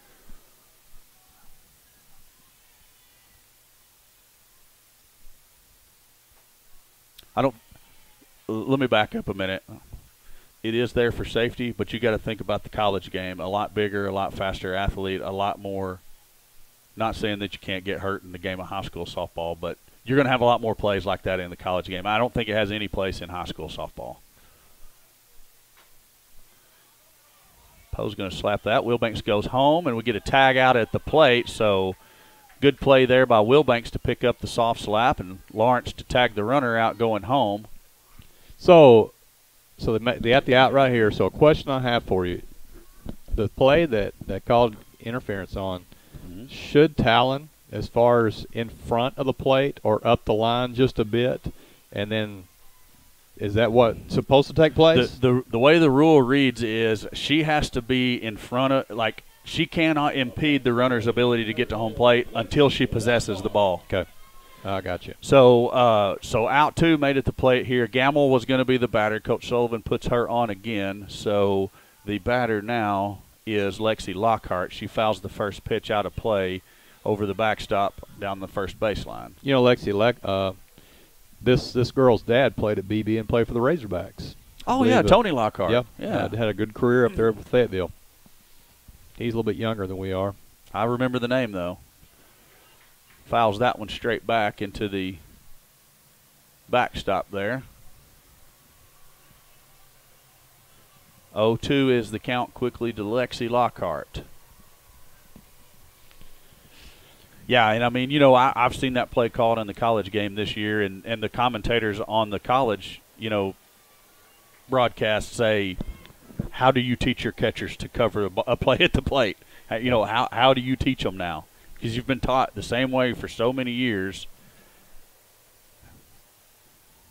Let me back up a minute. It is there for safety, but you got to think about the college game. A lot bigger, a lot faster athlete, a lot more. Not saying that you can't get hurt in the game of high school softball, but you're going to have a lot more plays like that in the college game. I don't think it has any place in high school softball. Poe's going to slap that. Wilbanks goes home, and we get a tag out at the plate. So good play there by Wilbanks to pick up the soft slap, and Lawrence to tag the runner out going home. So they got the out right here. So a question I have for you. The play that called interference on, should Talon, as far as in front of the plate or up the line just a bit, and then Is that what's supposed to take place? The way the rule reads is she has to be in front of, like, she cannot impede the runner's ability to get to home plate until she possesses the ball. Okay. I got you. So so out 2 made it to plate here. Gamble was going to be the batter. Coach Sullivan puts her on again. So the batter now is Lexi Lockhart. She fouls the first pitch out of play over the backstop down the first baseline. You know, Lexi, this girl's dad played at Beebe and played for the Razorbacks. Oh, yeah, Tony Lockhart. Yep. Yeah. Had a good career up there with Fayetteville. He's a little bit younger than we are. I remember the name, though. Fouls that one straight back into the backstop there. 0-2 is the count quickly to Lexi Lockhart. Yeah, and I mean, you know, I've seen that play called in the college game this year, and the commentators on the college, you know, broadcast say, how do you teach your catchers to cover a play at the plate? You know, how do you teach them now? Because you've been taught the same way for so many years.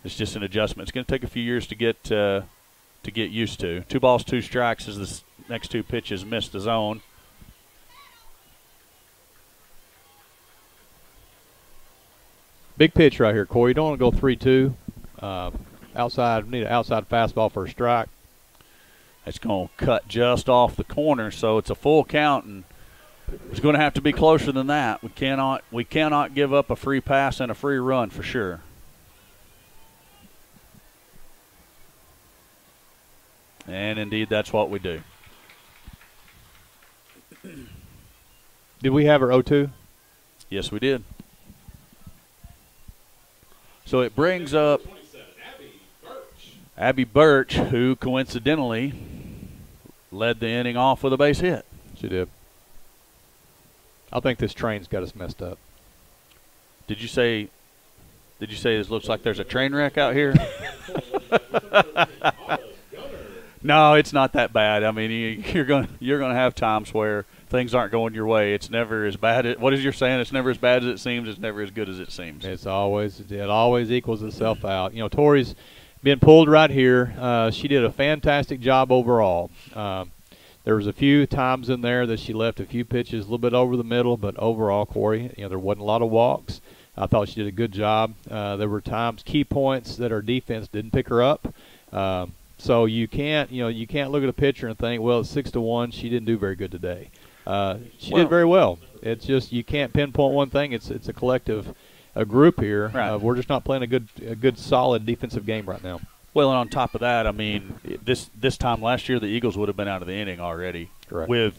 It's just an adjustment. It's going to take a few years to get used to. 2 balls, 2 strikes as the next 2 pitches missed the zone. Big pitch right here, Corey. You don't want to go 3-2. Outside, need an outside fastball for a strike. It's going to cut just off the corner, so it's a full count, and it's going to have to be closer than that. We cannot give up a free pass and a free run for sure. And indeed, that's what we do. Did we have her 0-2? Yes, we did. So it brings up Abby Birch, who coincidentally led the inning off with a base hit. She did. I think this train's got us messed up. Did you say this looks like there's a train wreck out here? No, it's not that bad. I mean, you're going to have times where things aren't going your way. It's never as bad. What is your saying? It's never as bad as it seems. It's never as good as it seems. It always equals itself out. You know, Tori's been pulled right here. She did a fantastic job overall. There was a few times in there that she left a few pitches a little bit over the middle, but overall, Corey, you know, there wasn't a lot of walks. I thought she did a good job. There were times, key points that our defense didn't pick her up. So you can't look at a pitcher and think, well, it's 6-1. She didn't do very good today. She did very well. It's just you can't pinpoint one thing. It's a collective, a group here. Right. We're just not playing a good solid defensive game right now. Well, and on top of that, I mean, this time last year, the Eagles would have been out of the inning already. Correct. With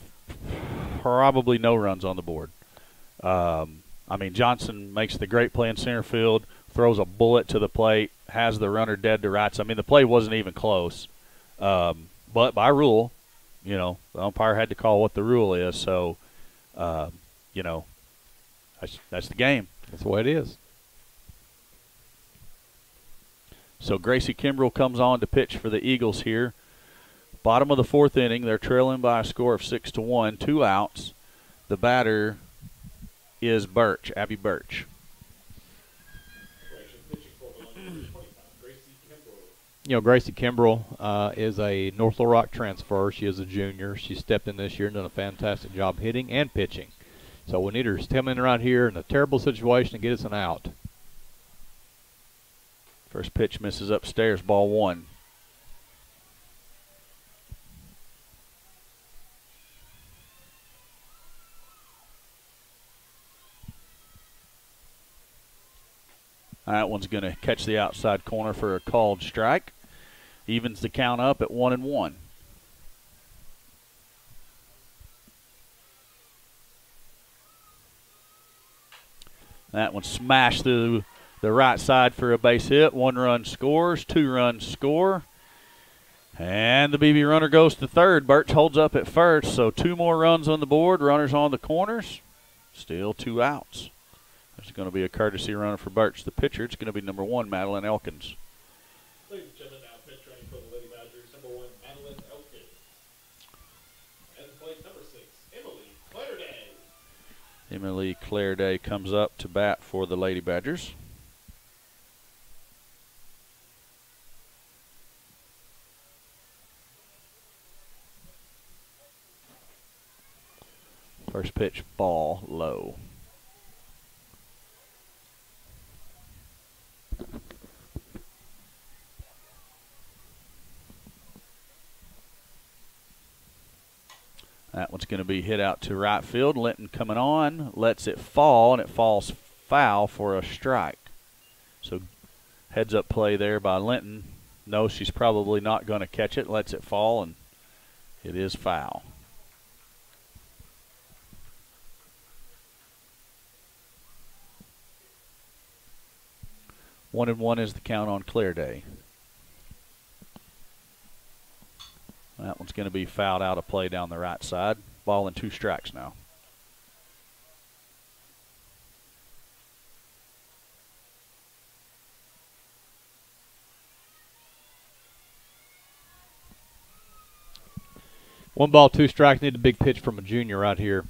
probably no runs on the board. I mean, Johnson makes the great play in center field, throws a bullet to the plate, has the runner dead to rights. I mean, the play wasn't even close. But by rule, you know, the umpire had to call what the rule is. So, you know, that's the game. That's the way it is. So Gracie Kimbrell comes on to pitch for the Eagles here. Bottom of the 4th inning, they're trailing by a score of 6-1, 2 outs. The batter is Birch, Abby Birch. You know, Gracie Kimbrell is a North Little Rock transfer. She is a junior. She stepped in this year and done a fantastic job hitting and pitching. So we need her to come in right here in a terrible situation and get us an out. First pitch misses upstairs, ball 1. That one's going to catch the outside corner for a called strike. Evens the count up at 1-1. That one smashed through the right side for a base hit. 1 run scores, 2 runs score. And the Beebe runner goes to third. Birch holds up at first, so 2 more runs on the board. Runners on the corners. Still 2 outs. There's going to be a courtesy runner for Birch, the pitcher. It's going to be number 1, Madeline Elkins. Ladies and gentlemen, now pitch running for the Lady Badgers, number 1, Madeline Elkins. And plate number 6, Emily Clairday. Emily Clairday comes up to bat for the Lady Badgers. First pitch, ball low. That one's going to be hit out to right field. Linton coming on, lets it fall, and it falls foul for a strike. So heads up play there by Linton. No, she's probably not going to catch it. Lets it fall, and it is foul. 1-1 is the count on clear day. That one's going to be fouled out of play down the right side. Ball and 2 strikes now. One ball, 2 strikes. Need a big pitch from a junior right here.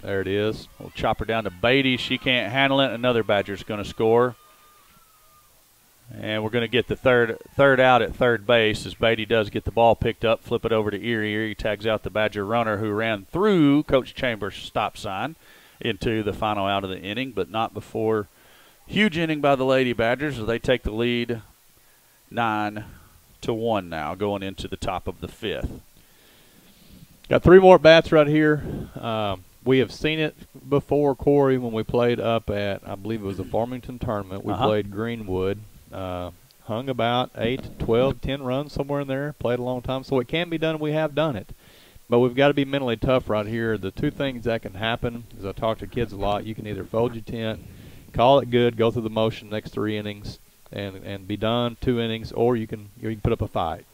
There it is. We'll chop her down to Beebe. She can't handle it. Another Badger's going to score. And we're going to get the third out at third base as Beatty does get the ball picked up, flip it over to Erie. Erie tags out the Badger runner who ran through Coach Chambers' stop sign into the final out of the inning, but not before. Huge inning by the Lady Badgers as they take the lead 9-1 now going into the top of the 5th. Got 3 more bats right here. We have seen it before, Corey, when we played up at, I believe it was a Farmington tournament. We played Greenwood. Hung about 8, 12, 10 runs somewhere in there. Played a long time, so it can be done. We have done it, but we've got to be mentally tough right here. The 2 things that can happen, as I talk to kids a lot, you can either fold your tent, call it good, go through the motion next 3 innings, and be done 2 innings, or you can put up a fight.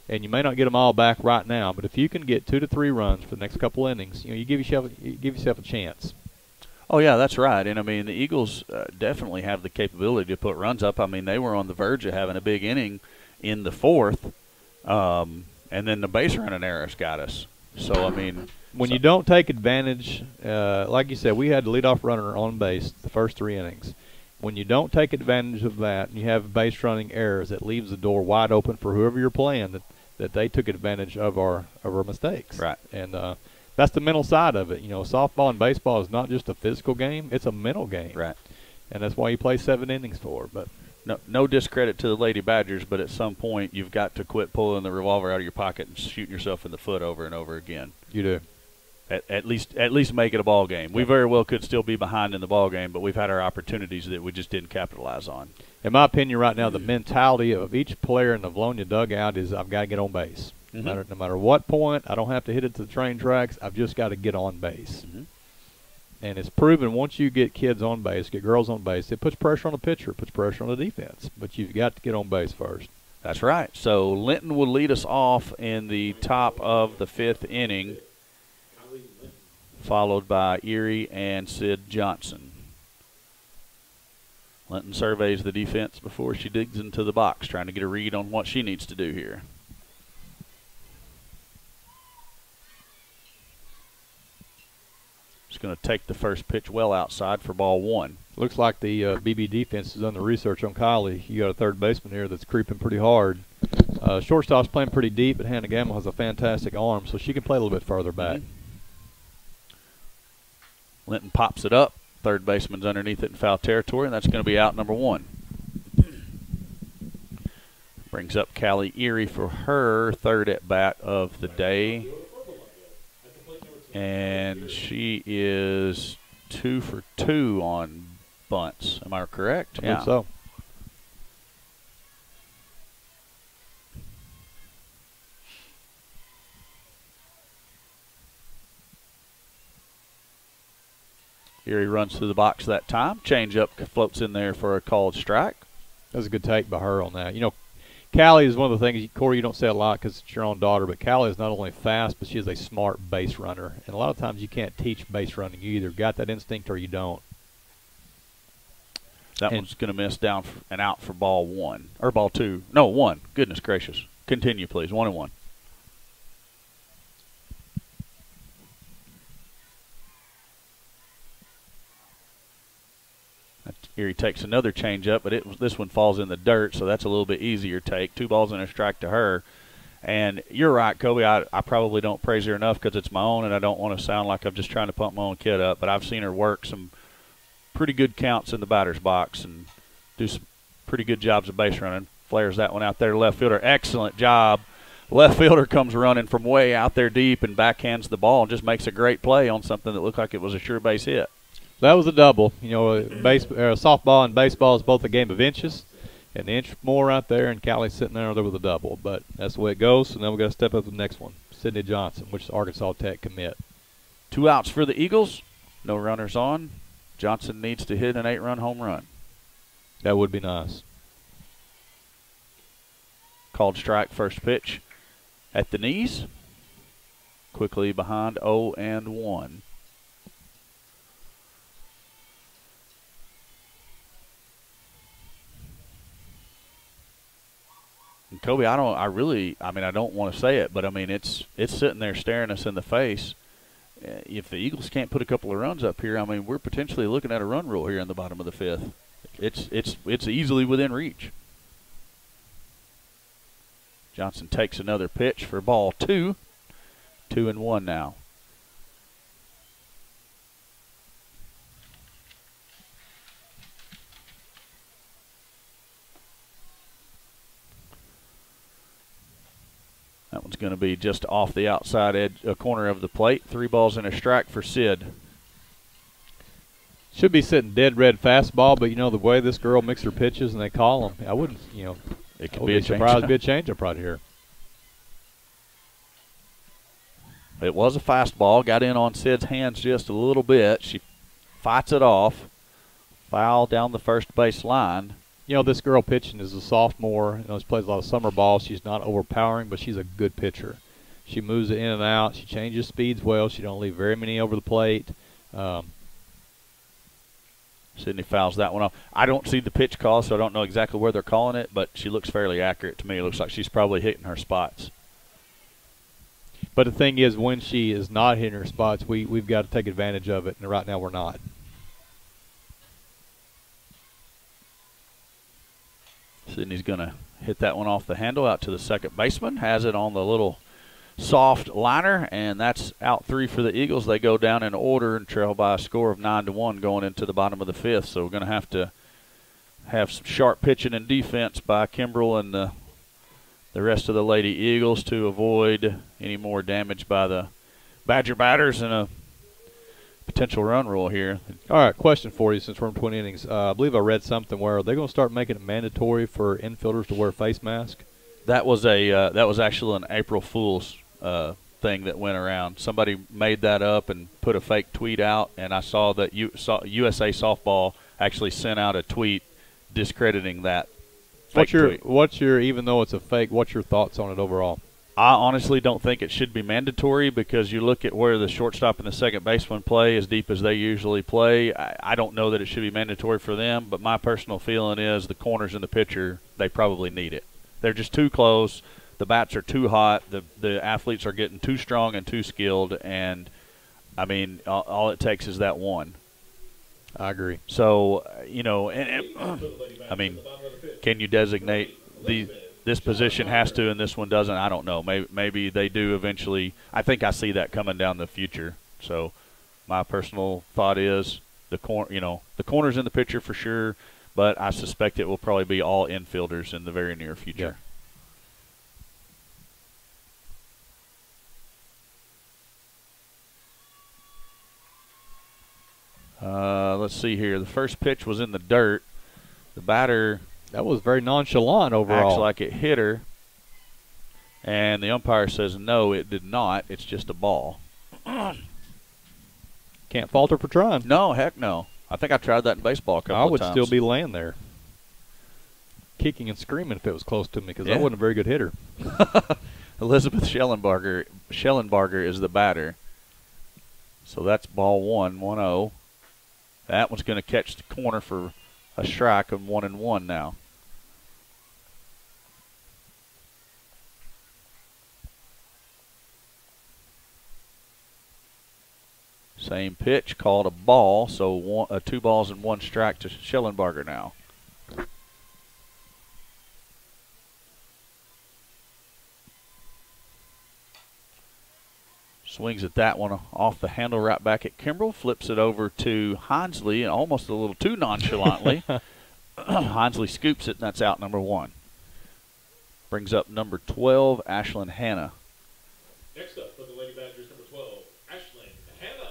And you may not get them all back right now, but if you can get 2 to 3 runs for the next couple innings, you give yourself a chance. Oh, yeah, that's right. And, I mean, the Eagles definitely have the capability to put runs up. I mean, they were on the verge of having a big inning in the 4th, and then the base running errors got us. So, I mean. When you don't take advantage, like you said, we had the leadoff runner on base the first 3 innings. When you don't take advantage of that and you have base running errors, it leaves the door wide open for whoever you're playing that they took advantage of our mistakes. Right. And that's the mental side of it. Softball and baseball is not just a physical game; it's a mental game. Right. And that's why you play 7 innings for. But no discredit to the Lady Badgers, but at some point you've got to quit pulling the revolver out of your pocket and shooting yourself in the foot over and over again. You do. At least make it a ball game. We very well could still be behind in the ball game, but we've had our opportunities that we just didn't capitalize on. In my opinion, right now, the mentality of each player in the Vilonia dugout is I've got to get on base. No matter what point, I don't have to hit it to the train tracks. I've just got to get on base. And it's proven once you get kids on base, get girls on base, it puts pressure on the pitcher, puts pressure on the defense. But you've got to get on base first. That's right. So Linton will lead us off in the top of the 5th inning, followed by Erie and Sid Johnson. Linton surveys the defense before she digs into the box, trying to get a read on what she needs to do here. Just going to take the first pitch well outside for ball 1. Looks like the Beebe defense has done the research on Kylie. You got a third baseman here that's creeping pretty hard. Shortstop's playing pretty deep, but Hannah Gamble has a fantastic arm, so she can play a little bit further back. Linton pops it up. Third baseman's underneath it in foul territory, and that's going to be out number 1. Brings up Callie Erie for her 3rd at-bat of the day. And she is 2 for 2 on bunts. Am I correct? I think so. Erie runs through the box that time. Change-up floats in there for a called strike. That was a good take by her on that. Callie is one of the things, Corey, you don't say a lot because it's your own daughter, but Callie is not only fast, but she is a smart base runner. And a lot of times you can't teach base running. You either got that instinct or you don't. That one's going to miss down and out for ball 1. Or ball 2. No, 1. Goodness gracious. Continue, please. 1-1. Erie takes another change up, but this one falls in the dirt, so that's a little bit easier take. 2 balls and a strike to her. And you're right, Kobe. I probably don't praise her enough because it's my own, and I don't want to sound like I'm just trying to pump my own kid up. But I've seen her work some pretty good counts in the batter's box and do some pretty good jobs of base running. Flares that one out there to left fielder. Excellent job. Left fielder comes running from way out there deep and backhands the ball and just makes a great play on something that looked like it was a sure base hit. That was a double. You know, softball and baseball is both a game of inches. An inch more right there, and Callie's sitting there with a double. But that's the way it goes, and then we've got to step up to the next one. Sydney Johnson, which is Arkansas Tech commit. 2 outs for the Eagles. No runners on. Johnson needs to hit an 8-run home run. That would be nice. Called strike, first pitch at the knees. Quickly behind 0-1. And Kobe, I don't want to say it, but I mean it's sitting there staring us in the face. If the Eagles can't put a couple of runs up here, I mean we're potentially looking at a run rule here in the bottom of the 5th. It's easily within reach. Johnson takes another pitch for ball 2. 2-1 now. That one's going to be just off the outside edge, corner of the plate. 3 balls and a strike for Sid. Should be sitting dead red fastball, but you know the way this girl mixes her pitches and they call them, I wouldn't, you know, it could I would be a surprised be a changeup right here. It was a fastball. Got in on Sid's hands just a little bit. She fights it off. Foul down the first base line. You know, this girl pitching is a sophomore. You know, she plays a lot of summer ball. She's not overpowering, but she's a good pitcher. She moves it in and out. She changes speeds well. She don't leave very many over the plate. Sydney fouls that one off. I don't see the pitch call, so I don't know exactly where they're calling it, but she looks fairly accurate to me. It looks like she's probably hitting her spots. But the thing is, when she is not hitting her spots, we've got to take advantage of it, and right now we're not. Sydney's going to hit that one off the handle out to the second baseman. Has it on the little soft liner, and that's out 3 for the Eagles. They go down in order and trail by a score of 9-1 going into the bottom of the 5th. So we're going to have some sharp pitching and defense by Kimbrell and the rest of the Lady Eagles to avoid any more damage by the Badger batters and a potential run rule here. All right, question for you since we're in 20 innings. I believe I read something where they're going to start making it mandatory for infielders to wear a face mask. That was actually an April Fool's thing that went around. Somebody made that up and put a fake tweet out, and I saw that USA Softball actually sent out a tweet discrediting that. What's your even though it's a fake, what's your thoughts on it overall? I honestly don't think it should be mandatory because you look at where the shortstop and the second baseman play as deep as they usually play. I don't know that it should be mandatory for them, but my personal feeling is the corners and the pitcher, they probably need it. They're just too close. The bats are too hot. The athletes are getting too strong and too skilled, and, I mean, all it takes is that one. I agree. So, you know, I mean, can you designate this position has to and this one doesn't? I don't know. Maybe they do eventually. I think I see that coming down the future. So my personal thought is the corners in the pitcher for sure, but I suspect it will probably be all infielders in the very near future. Let's see here. The first pitch was in the dirt. The batter, that was very nonchalant overall. Acts like it hit her. And the umpire says, no, it did not. It's just a ball. Can't fault her for trying. No, heck no. I think I tried that in baseball a couple of times. I would still be laying there, kicking and screaming if it was close to me because I wasn't a very good hitter. Elizabeth Schellenbarger is the batter. So that's ball 1-0. That one's going to catch the corner for a strike of 1-1 now. Same pitch, called a ball, so 2 balls and 1 strike to Schellenbarger now. Swings at that one off the handle right back at Kimbrell. Flips it over to Hinsley, and almost a little too nonchalantly. Hinsley scoops it, and that's out number 1. Brings up number 12, Ashlyn Hannah. Next up for the Lady Badgers, number 12, Ashlyn Hannah.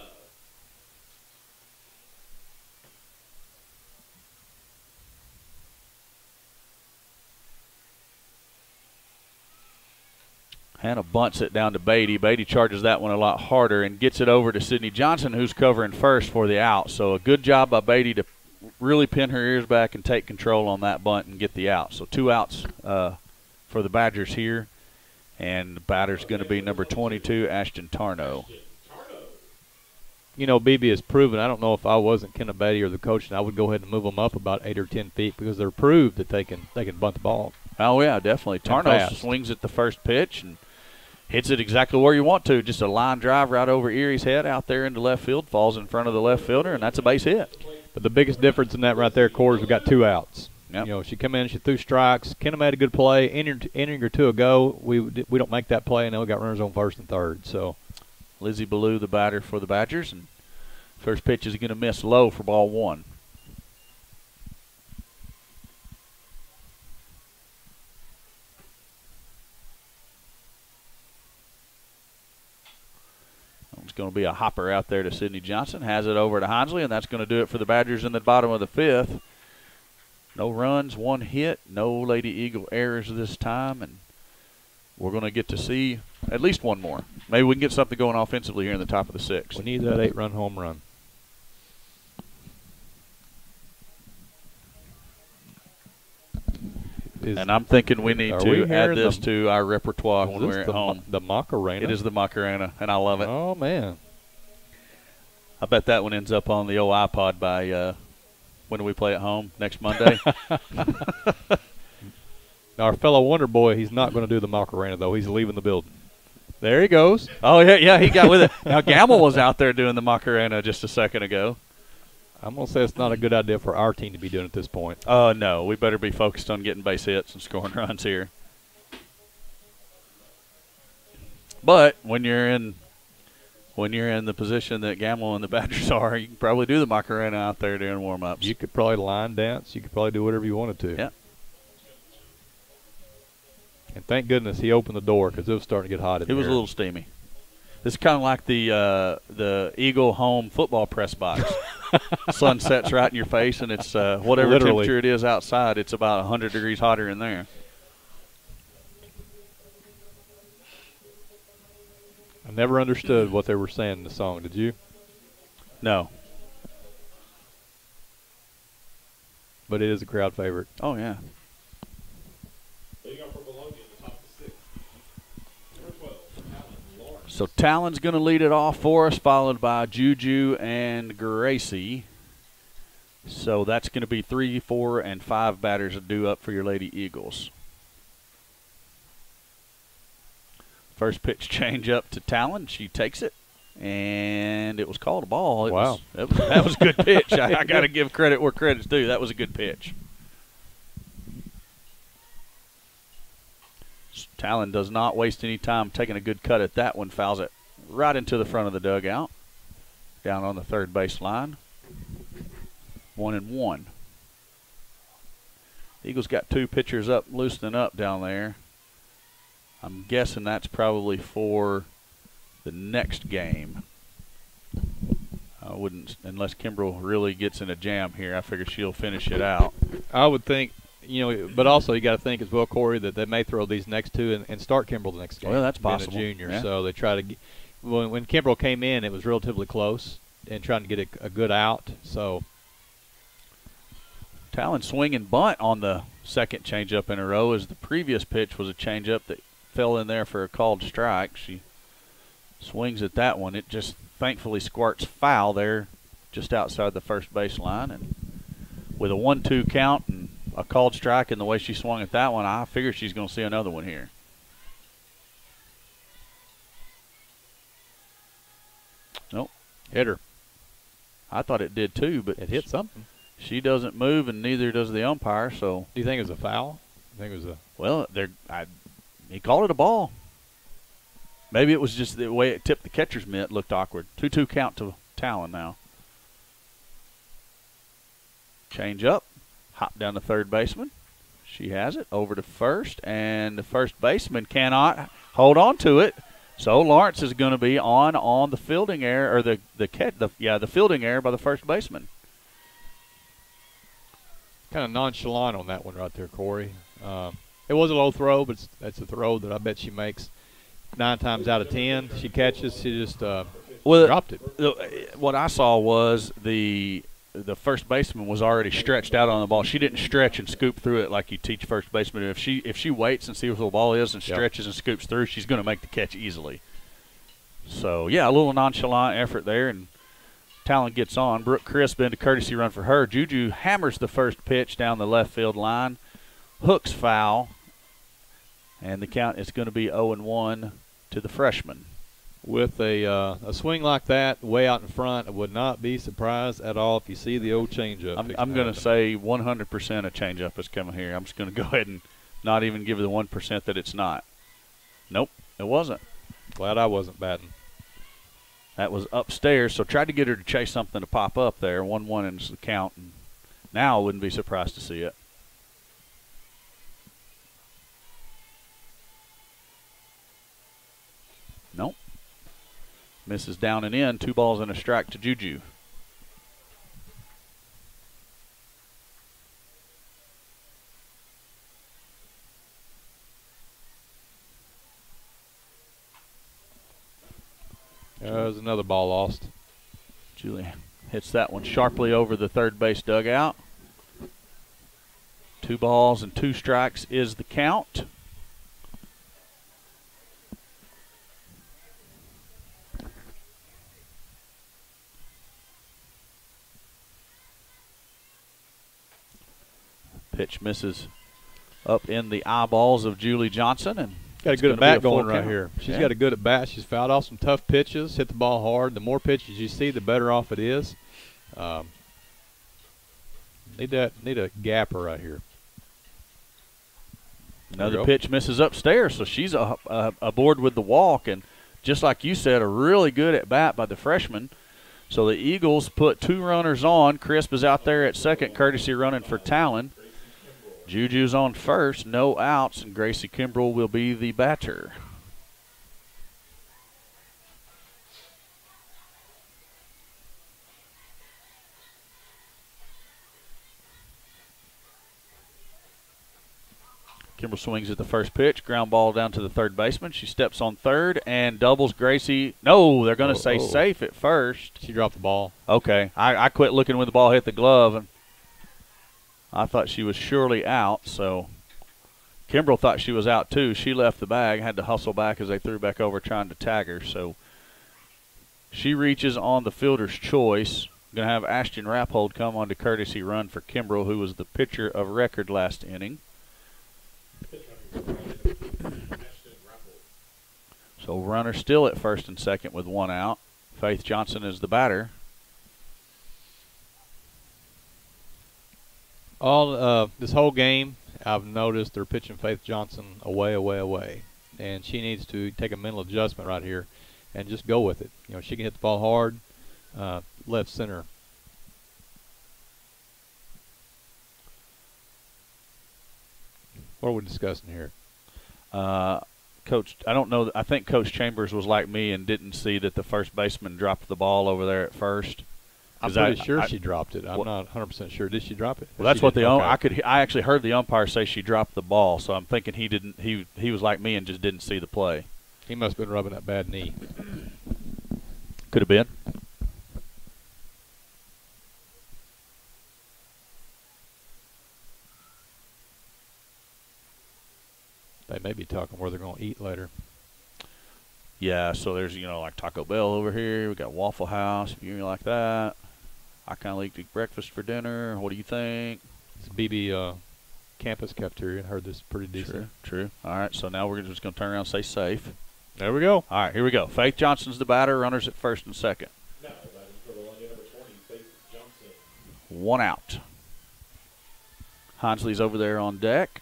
Hannah bunts it down to Beatty. Beatty charges that one a lot harder and gets it over to Sydney Johnson, who's covering first for the out. So a good job by Beatty to really pin her ears back and take control on that bunt and get the out. So 2 outs for the Badgers here. And the batter's going to be number 22, Ashton Tarno. You know, Beebe has proven, I don't know if I wasn't Kenna Beatty or the coach, and I would go ahead and move them up about 8 or 10 feet because they're proved that they can bunt the ball. Oh, yeah, definitely. Tarno swings at the first pitch and hits it exactly where you want to. Just a line drive right over Erie's head out there into left field, falls in front of the left fielder, and that's a base hit. But the biggest difference in that right there, Corey, is we got 2 outs. Yep. You know, she come in, she threw strikes. Kenna made a good play. Inning or 2 ago, we don't make that play, and then we got runners on first and third. So Lizzie Ballou, the batter for the Badgers, and first pitch is going to miss low for ball 1. It's going to be a hopper out there to Sydney Johnson. Has it over to Hinsley, and that's going to do it for the Badgers in the bottom of the 5th. No runs, 1 hit, no Lady Eagle errors this time, and we're going to get to see at least 1 more. Maybe we can get something going offensively here in the top of the 6th. We need that 8-run home run. And I'm thinking we need to add this to our repertoire when we're at home. The Macarena? It is the Macarena, and I love it. Oh, man. I bet that one ends up on the old iPod by when do we play at home? Next Monday? Now, our fellow Wonder Boy, he's not going to do the Macarena, though. He's leaving the building. There he goes. Oh, yeah, he got with it. Now, Gamble was out there doing the Macarena just a second ago. I'm going to say it's not a good idea for our team to be doing it at this point. No, we better be focused on getting base hits and scoring runs here. But when you're in the position that Gamble and the Badgers are, you can probably do the Macarena out there during warm-ups. You could probably line dance. You could probably do whatever you wanted to. Yeah. And thank goodness he opened the door because it was starting to get hot in there. It was a little steamy. This is kind of like the Eagle home football press box. Sun sets right in your face, and it's whatever Literally. temperature it is outside, it's about 100 degrees hotter in there. I never understood what they were saying in the song. Did you? No. But it is a crowd favorite. Oh, yeah. Leading off for Vilonia in the top of the 6th. Number 12, Alan Lawrence. So Talon's going to lead it off for us, followed by Juju and Gracie. So that's going to be 3, 4, and 5 batters due up for your Lady Eagles. First pitch change up to Talon. She takes it, and it was called a ball. Wow. That was a good pitch. I got to give credit where credit's due. That was a good pitch. Talon does not waste any time taking a good cut at that one. Fouls it right into the front of the dugout, down on the third base line. 1-1. The Eagles got 2 pitchers up, loosening up down there. I'm guessing that's probably for the next game. I wouldn't, unless Kimbrell really gets in a jam here. I figure she'll finish it out. I would think, but also you got to think as well, Corey, that they may throw these next 2 and start Kimbrell the next game. Well, that's being possible. a junior, Yeah. so they try to. When Kimbrell came in, it was relatively close and trying to get a good out. So Talon swing and bunt on the second changeup in a row, as the previous pitch was a changeup that fell in there for a called strike. She swings at that one. It just thankfully squirts foul there just outside the first base line. And with a 1-2 count and a called strike and the way she swung at that one, I figure she's going to see another one here. Nope. hit her. I thought it did too, but It hit something. she doesn't move, and neither does the umpire. So, Do you think it was a foul? I think it was a. well, he called it a ball. Maybe it was just the way it tipped the catcher's mitt looked awkward. 2-2 count to Talon now. Change up. Hop down to third baseman. She has it over to first, and the first baseman cannot hold on to it. So Lawrence is going to be on the fielding error, or the fielding error by the first baseman. Kind of nonchalant on that one right there, Corey. It was a low throw, but that's a throw that I bet she makes 9 times out of 10. She catches, she just dropped it. What I saw was the first baseman was already stretched out on the ball. She didn't stretch and scoop through it like you teach first baseman. If she waits and sees where the ball is and stretches and scoops through, she's going to make the catch easily. So, yeah, a little nonchalant effort there, and Talon gets on. Brooke Crisp into courtesy run for her. Juju hammers the first pitch down the left field line. Hooks foul, and the count is going to be 0-1 to the freshman. With a swing like that way out in front, I would not be surprised at all if you see the old changeup. I'm going to say 100% a changeup is coming here. I'm just going to go ahead and not even give the 1% that it's not. Nope, it wasn't. Glad I wasn't batting. That was upstairs, so tried to get her to chase something to pop up there. 1-1 is the count. And now I wouldn't be surprised to see it. Nope. Misses down and in. 2 balls and a strike to Juju. There's another ball lost. Julie hits that one sharply over the third base dugout. 2 balls and 2 strikes is the count. Pitch misses up in the eyeballs of Julie Johnson, and got a good at bat going right count here. She's got a good at bat. She's fouled off some tough pitches, hit the ball hard. The more pitches you see, the better off it is. Need a gapper right here. Another pitch misses upstairs, so she's aboard with the walk, and just like you said, a really good at bat by the freshman. So the Eagles put 2 runners on. Crisp is out there at second, courtesy running for Talon. Juju's on first, no outs, and Gracie Kimbrell will be the batter. Kimbrell swings at the first pitch, ground ball down to the third baseman. She steps on third and doubles Gracie. No, they're going to say safe at first. She dropped the ball. Okay, I quit looking when the ball hit the glove, and I thought she was surely out, so Kimbrell thought she was out too. She left the bag, had to hustle back as they threw back over trying to tag her. So she reaches on the fielder's choice. Going to have Ashton Rappold come on to courtesy run for Kimbrell, who was the pitcher of record last inning. So runner still at first and second with 1 out. Faith Johnson is the batter. This whole game, I've noticed they're pitching Faith Johnson away. And she needs to take a mental adjustment right here and just go with it. You know, she can hit the ball hard, left center. What are we discussing here? Coach, I don't know. I think Coach Chambers was like me and didn't see that the first baseman dropped the ball over there at first. I'm pretty sure she dropped it. I'm not 100% sure. Did she drop it? Well, that's what the I actually heard the umpire say she dropped the ball, so I'm thinking he didn't. He was like me and just didn't see the play. He must have been rubbing that bad knee. Could have been. They may be talking where they're going to eat later. Yeah, so there's, like Taco Bell over here. We got Waffle House, if you like that. I kind of like to eat breakfast for dinner. What do you think? It's Beebe campus cafeteria. I heard this is pretty decent. True. All right, so now we're just going to turn around and say safe. There we go. All right, here we go. Faith Johnson's the batter. Runners at first and second. Now, batting for Vilonia, number 20, Faith Johnson. 1 out. Hansley's over there on deck.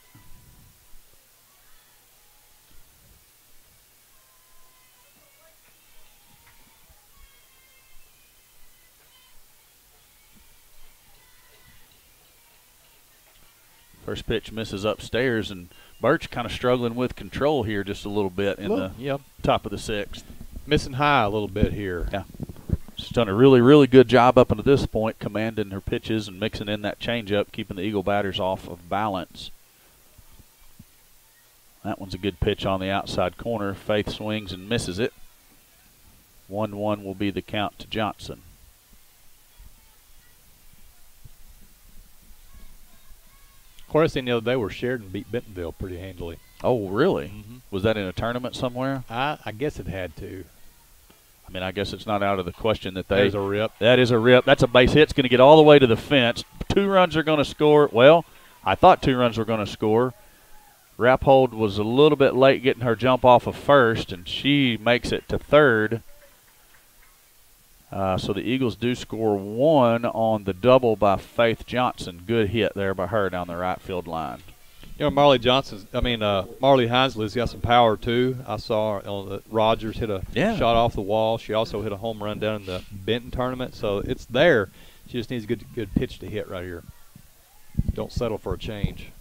First pitch misses upstairs, and Birch kind of struggling with control here just a little bit in the top of the 6th. Missing high a little bit here. Yeah. She's done a really, really good job up until this point, commanding her pitches and mixing in that changeup, keeping the Eagle batters off of balance. That one's a good pitch on the outside corner. Faith swings and misses it. 1-1 will be the count to Johnson. Of course, the other day where Sheridan beat Bentonville pretty handily. Oh, really? Mm-hmm. Was that in a tournament somewhere? I guess it had to. I mean, I guess it's not out of the question that There's a rip. That is a rip. That's a base hit. It's going to get all the way to the fence. 2 runs are going to score. Well, I thought 2 runs were going to score. Rappold was a little bit late getting her jump off of first, and she makes it to third. So the Eagles do score 1 on the double by Faith Johnson. Good hit there by her down the right field line. You know, Marley Hinesley's got some power too. I saw Rogers hit a shot off the wall. She also hit a home run down in the Benton tournament. So it's there. She just needs a good pitch to hit right here. Don't settle for a change.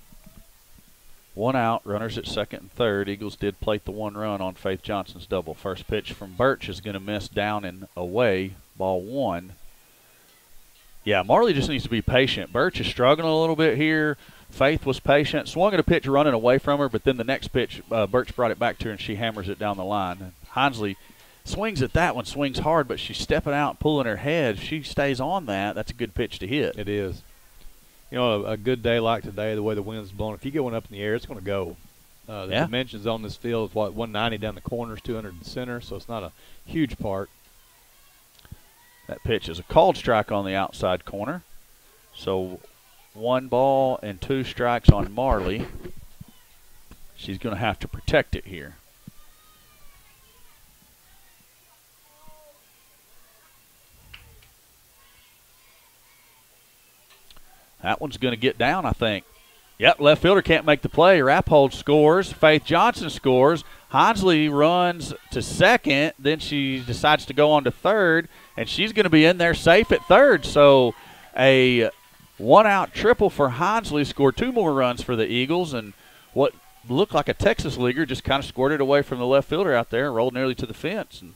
1 out, runners at second and third. Eagles did plate the 1 run on Faith Johnson's double. First pitch from Birch is going to miss down and away, ball 1. Yeah, Marley just needs to be patient. Birch is struggling a little bit here. Faith was patient, swung at a pitch running away from her, but then the next pitch, Birch brought it back to her, and she hammers it down the line. And Hinesley swings at that one, swings hard, but she's stepping out, pulling her head. If she stays on that, that's a good pitch to hit. It is. You know, a good day like today, the way the wind's blowing, if you get one up in the air, it's going to go. The dimensions on this field is, 190 down the corners, 200 in the center, so it's not a huge part. That pitch is a called strike on the outside corner. So 1 ball and 2 strikes on Marley. She's going to have to protect it here. That one's going to get down, I think. Yep, left fielder can't make the play. Rappold scores. Faith Johnson scores. Hinesley runs to second. Then she decides to go on to third, and she's going to be in there safe at third. So a 1-out triple for Hinesley, scored 2 more runs for the Eagles, and what looked like a Texas leaguer just kind of squirted away from the left fielder out there and rolled nearly to the fence. And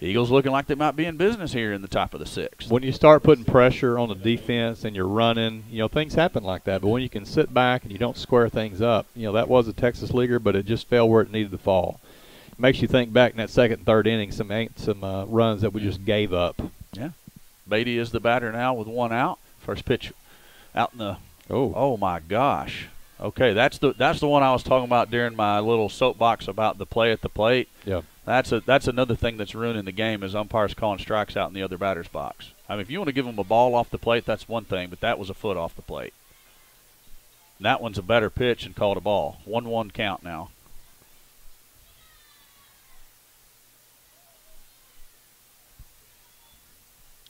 the Eagles looking like they might be in business here in the top of the 6th. When you start putting pressure on the defense and you're running, you know, things happen like that. But when you can sit back and you don't square things up, you know, that was a Texas leaguer, but it just fell where it needed to fall. It makes you think back in that second and third inning, some runs that we just gave up. Yeah. Beebe is the batter now with 1 out. First pitch out in the oh my gosh. Okay, that's the one I was talking about during my little soapbox about the play at the plate. Yeah. That's another thing that's ruining the game is umpires calling strikes out in the other batter's box. I mean, if you want to give them a ball off the plate, that's one thing, but that was a foot off the plate. And that one's a better pitch and called a ball. 1-1 count now.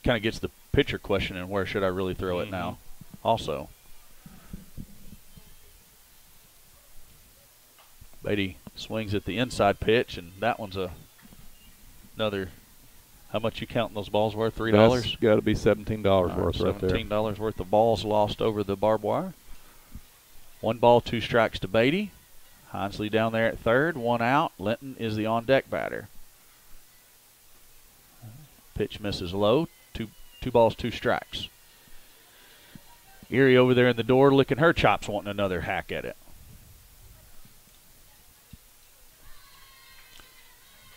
Kind of gets the pitcher questioning, where should I really throw it now also. Beatty swings at the inside pitch, and that one's another. How much you counting those balls worth? $3? That's got to be $17 worth right there. $17 worth of balls lost over the barbed wire. 1 ball, 2 strikes to Beatty. Hinesley down there at third, 1 out. Linton is the on-deck batter. Pitch misses low. 2 balls, 2 strikes. Erie over there in the door licking her chops, wanting another hack at it.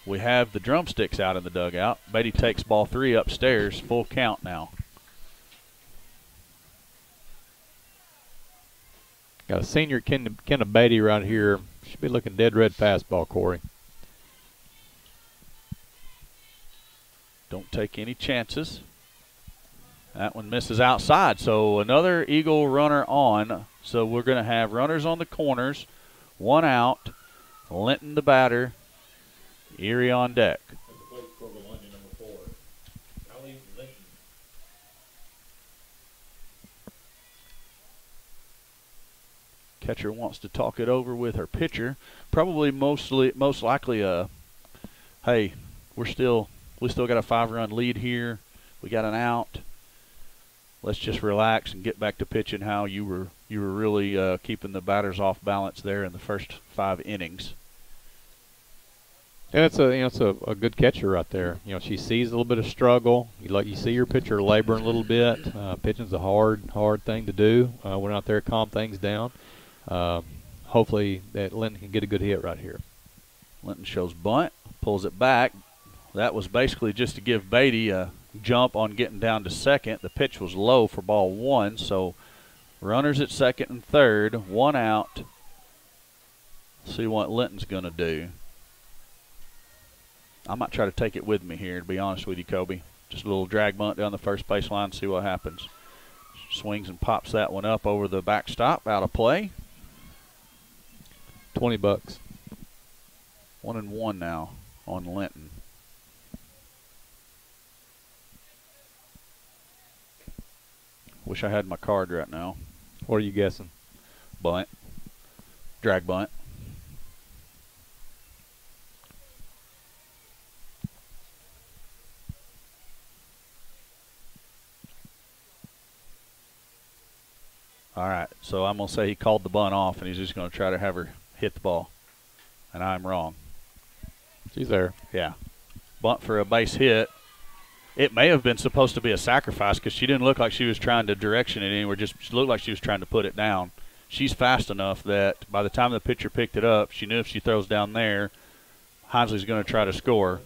We have the drumsticks out in the dugout. Beatty takes ball 3 upstairs. Full count now. Got a senior Kenna Beatty right here. Should be looking dead red fastball, Corey. Don't take any chances. That one misses outside. So another Eagle runner on. So we're going to have runners on the corners. 1 out. Linton the batter. Erie on deck. At the plate for Vilonia, number 4, Allie Linton. Catcher wants to talk it over with her pitcher. Probably most likely hey, we still got a 5-run lead here. We got an out. Let's just relax and get back to pitching how you were you were really keeping the batters off balance there in the first 5 innings. And it's a good catcher right there. You know, she sees a little bit of struggle. You see your pitcher laboring a little bit. Pitching's a hard thing to do. Went out there, calm things down. Hopefully that Linton can get a good hit right here. Linton shows bunt, pulls it back. That was basically just to give Beatty a jump on getting down to second. The pitch was low for ball 1, so runners at second and third, 1 out. See what Linton's going to do. I might try to take it with me here, to be honest with you, Kobe. Just a little drag bunt down the first baseline, see what happens. Swings and pops that one up over the backstop, out of play. $20. 1-1 now on Linton. Wish I had my card right now. What are you guessing? Bunt. Drag bunt. All right, so I'm going to say he called the bunt off, and he's just going to try to have her hit the ball. And I'm wrong. She's there. Yeah. Bunt for a base hit. It may have been supposed to be a sacrifice because she didn't look like she was trying to direction it anywhere. Just she looked like she was trying to put it down. She's fast enough that by the time the pitcher picked it up, she knew if she throws down there, Hinsley's going to try to score.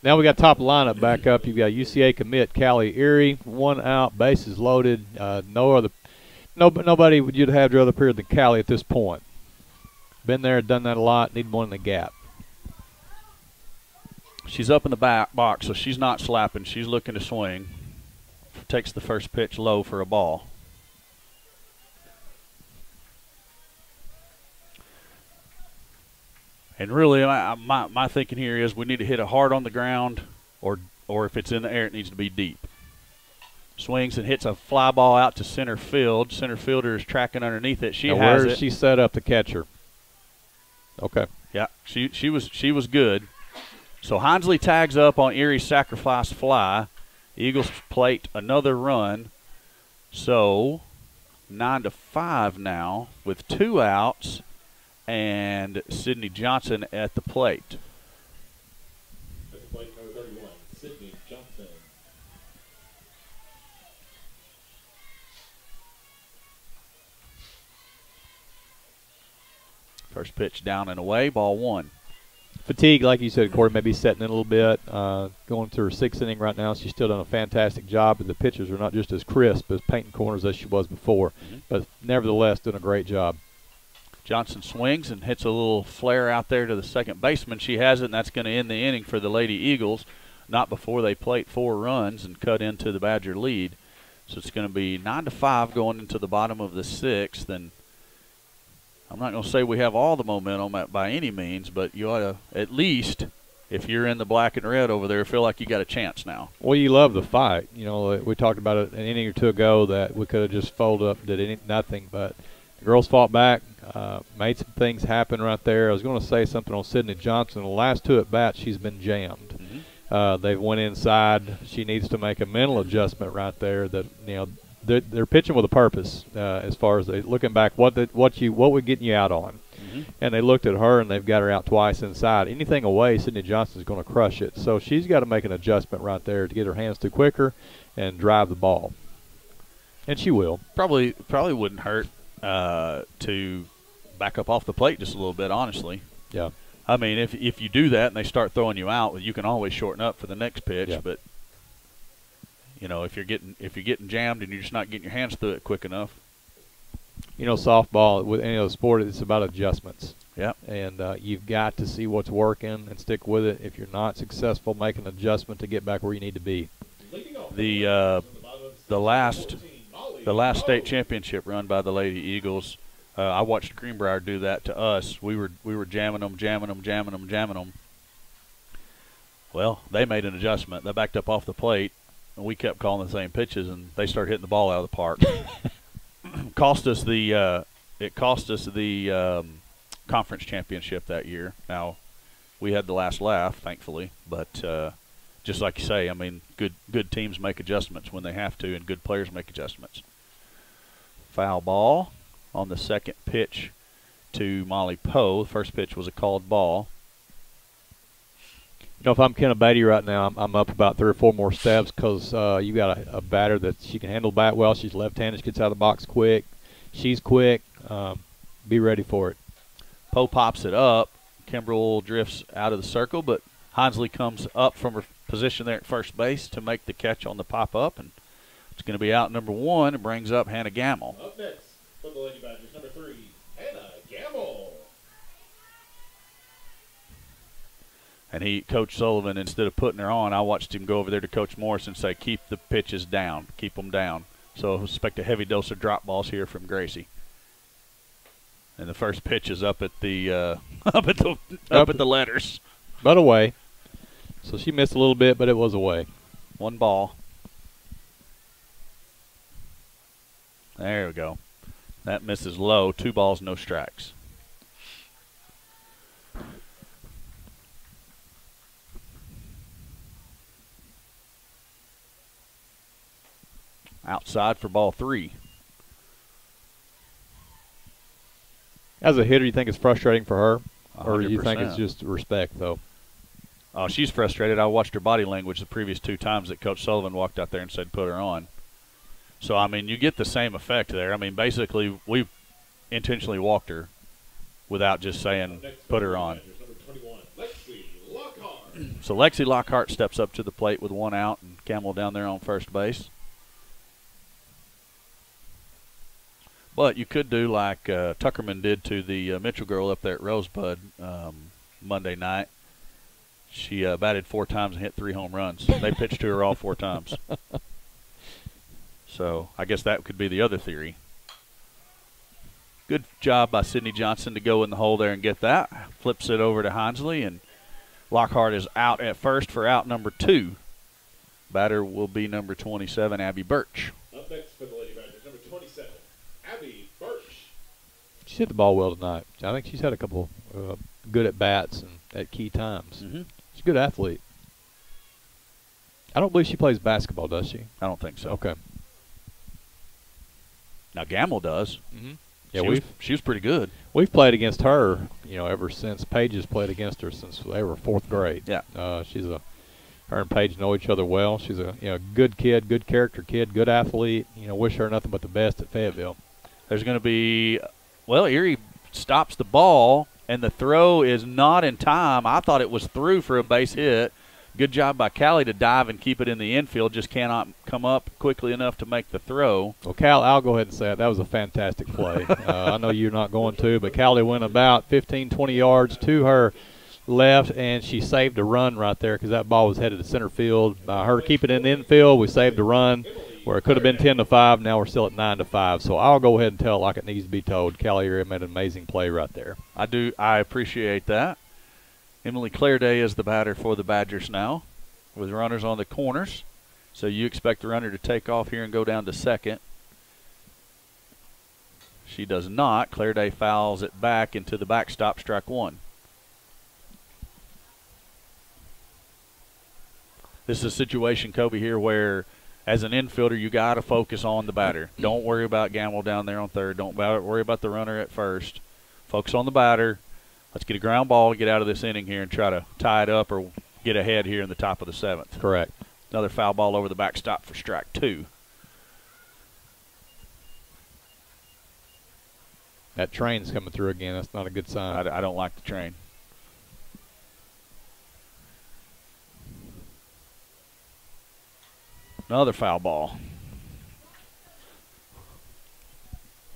Now we got top lineup back up. You've got UCA commit Callie Erie, 1 out, bases loaded. Nobody would you'd have the other period than Callie at this point. Been there, done that a lot. Need one in the gap. She's up in the back box, so she's not slapping. She's looking to swing. Takes the first pitch low for a ball. And really, my thinking here is we need to hit it hard on the ground, or if it's in the air, it needs to be deep. Swings and hits a fly ball out to center field. Center fielder is tracking underneath it. She now has where it. is she set up to catch her? Okay. Yeah, she was good. So Hinsley tags up on Erie's sacrifice fly. Eagles plate another run. So 9-5 now with 2 outs and Sydney Johnson at the plate. At the plate, number 31, Sydney Johnson. First pitch down and away, ball 1. Fatigue, like you said, Corey, maybe setting in a little bit. Going to her 6th inning right now. She's still done a fantastic job, but the pitches are not just as crisp as painting corners as she was before. But nevertheless, doing a great job. Johnson swings and hits a little flare out there to the second baseman. She has it, and that's going to end the inning for the Lady Eagles. Not before they plate 4 runs and cut into the Badger lead. So it's going to be 9-5 going into the bottom of the 6th. And I'm not going to say we have all the momentum by any means, but you ought to at least, if you're in the black and red over there, feel like you got a chance now. Well, you love the fight. You know, we talked about it an inning or two ago that we could have just folded up, did nothing, but the girls fought back, made some things happen right there. I was going to say something on Sydney Johnson. The last 2 at-bats, she's been jammed. They went inside. She needs to make a mental adjustment right there that, you know, they're pitching with a purpose as far as looking back what we're getting you out on. And they looked at her and they've got her out twice inside. Anything away, Sydney Johnson's going to crush it. So she's got to make an adjustment right there to get her hands to quicker and drive the ball. And she will. Probably wouldn't hurt to back up off the plate just a little bit, honestly. Yeah. I mean, if you do that and they start throwing you out, you can always shorten up for the next pitch. Yeah. But you know, if you're getting jammed and you're just not getting your hands through it quick enough. You know, softball with any other sport, it's about adjustments. Yeah. And you've got to see what's working and stick with it. If you're not successful, make an adjustment to get back where you need to be. The last state championship run by the Lady Eagles, I watched Greenbrier do that to us. We were jamming them. Well, they made an adjustment. They backed up off the plate, and we kept calling the same pitches, and they started hitting the ball out of the park. It cost us the conference championship that year. Now, we had the last laugh, thankfully, but just like you say, I mean, good teams make adjustments when they have to, and good players make adjustments. Foul ball. on the second pitch to Molly Poe. The first pitch was a called ball. You know, if I'm Kenna Beatty right now, I'm up about 3 or 4 more steps because you got a batter that she can handle bat well. She's left-handed. She gets out of the box quick. She's quick. Be ready for it. Poe pops it up. Kimbrell drifts out of the circle, but Hinsley comes up from her position there at first base to make the catch on the pop-up, and it's going to be out number 1. It brings up Hannah Gamble. Up next for the Lady Badgers, number 3, Hannah Gamble. And Coach Sullivan, instead of putting her on, I watched him go over there to Coach Morris and say, keep the pitches down, keep them down. So I expect a heavy dose of drop balls here from Gracie. And the first pitch is up at the up at the letters. But away. So she missed a little bit, but it was away. 1 ball. There we go. That misses low. 2 balls, no strikes. Outside for ball 3. As a hitter, you think it's frustrating for her? 100%. Or do you think it's just respect, though? Oh, she's frustrated. I watched her body language the previous 2 times that Coach Sullivan walked out there and said put her on. So, I mean, you get the same effect there. I mean, basically, we intentionally walked her without just saying put her on. Number 21, Lexi Lockhart. So Lexi Lockhart steps up to the plate with 1 out, and Campbell down there on first base. But you could do like Tuckerman did to the Mitchell girl up there at Rosebud Monday night. She batted 4 times and hit 3 home runs. They pitched to her all 4 times. So I guess that could be the other theory. Good job by Sydney Johnson to go in the hole there and get that. Flips it over to Hinsley, and Lockhart is out at first for out number 2. Batter will be number 27, Abby Birch. Up next for the Lady Badgers, number 27, Abby Birch. She hit the ball well tonight. I think she's had a couple good at-bats and at key times. Mm-hmm. She's a good athlete. I don't believe she plays basketball, does she? I don't think so. Okay. Now Gamble does. Mm-hmm. Yeah, she was pretty good. We've played against her, ever since Paige has played against her since they were 4th grade. Yeah. Her and Paige know each other well. She's a good kid, good character kid, good athlete. Wish her nothing but the best at Fayetteville. There's going to be, Erie stops the ball, and the throw is not in time. I thought it was through for a base hit. Good job by Callie to dive and keep it in the infield. Just cannot come up quickly enough to make the throw. Well, Cal, I'll go ahead and say it. That was a fantastic play. I know you're not going to, but Callie went about 15, 20 yards to her left, and she saved a run right there because that ball was headed to center field. By her keeping it in the infield, we saved a run where it could have been 10-5. Now we're still at 9-5. So I'll go ahead and tell it like it needs to be told. Callie made an amazing play right there. I appreciate that. Emily Clairday is the batter for the Badgers now with runners on the corners. So you expect the runner to take off here and go down to second. She does not. Clairday fouls it back into the backstop, strike 1. This is a situation, Kobe, here where as an infielder you got to focus on the batter. Don't worry about Gamble down there on third. Don't worry about the runner at first. Focus on the batter. Let's get a ground ball, get out of this inning here, and try to tie it up or get ahead here in the top of the 7th. Correct. Another foul ball over the backstop for strike 2. That train's coming through again. That's not a good sign. I don't like the train. Another foul ball.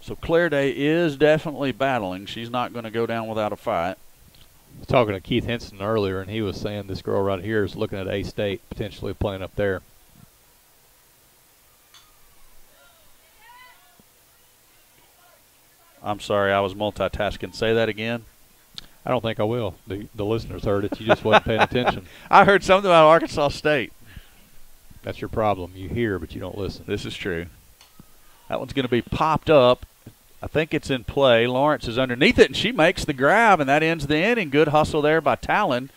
So Clairday is definitely battling. She's not going to go down without a fight. I was talking to Keith Henson earlier, and he was saying this girl right here is looking at A-State potentially playing up there. I'm sorry, I was multitasking. Say that again. I don't think I will. The listeners heard it. You just wasn't paying attention. I heard something about Arkansas State. That's your problem. You hear, but you don't listen. This is true. That one's going to be popped up. I think it's in play. Lawrence is underneath it, and she makes the grab, and that ends the inning. Good hustle there by Talon.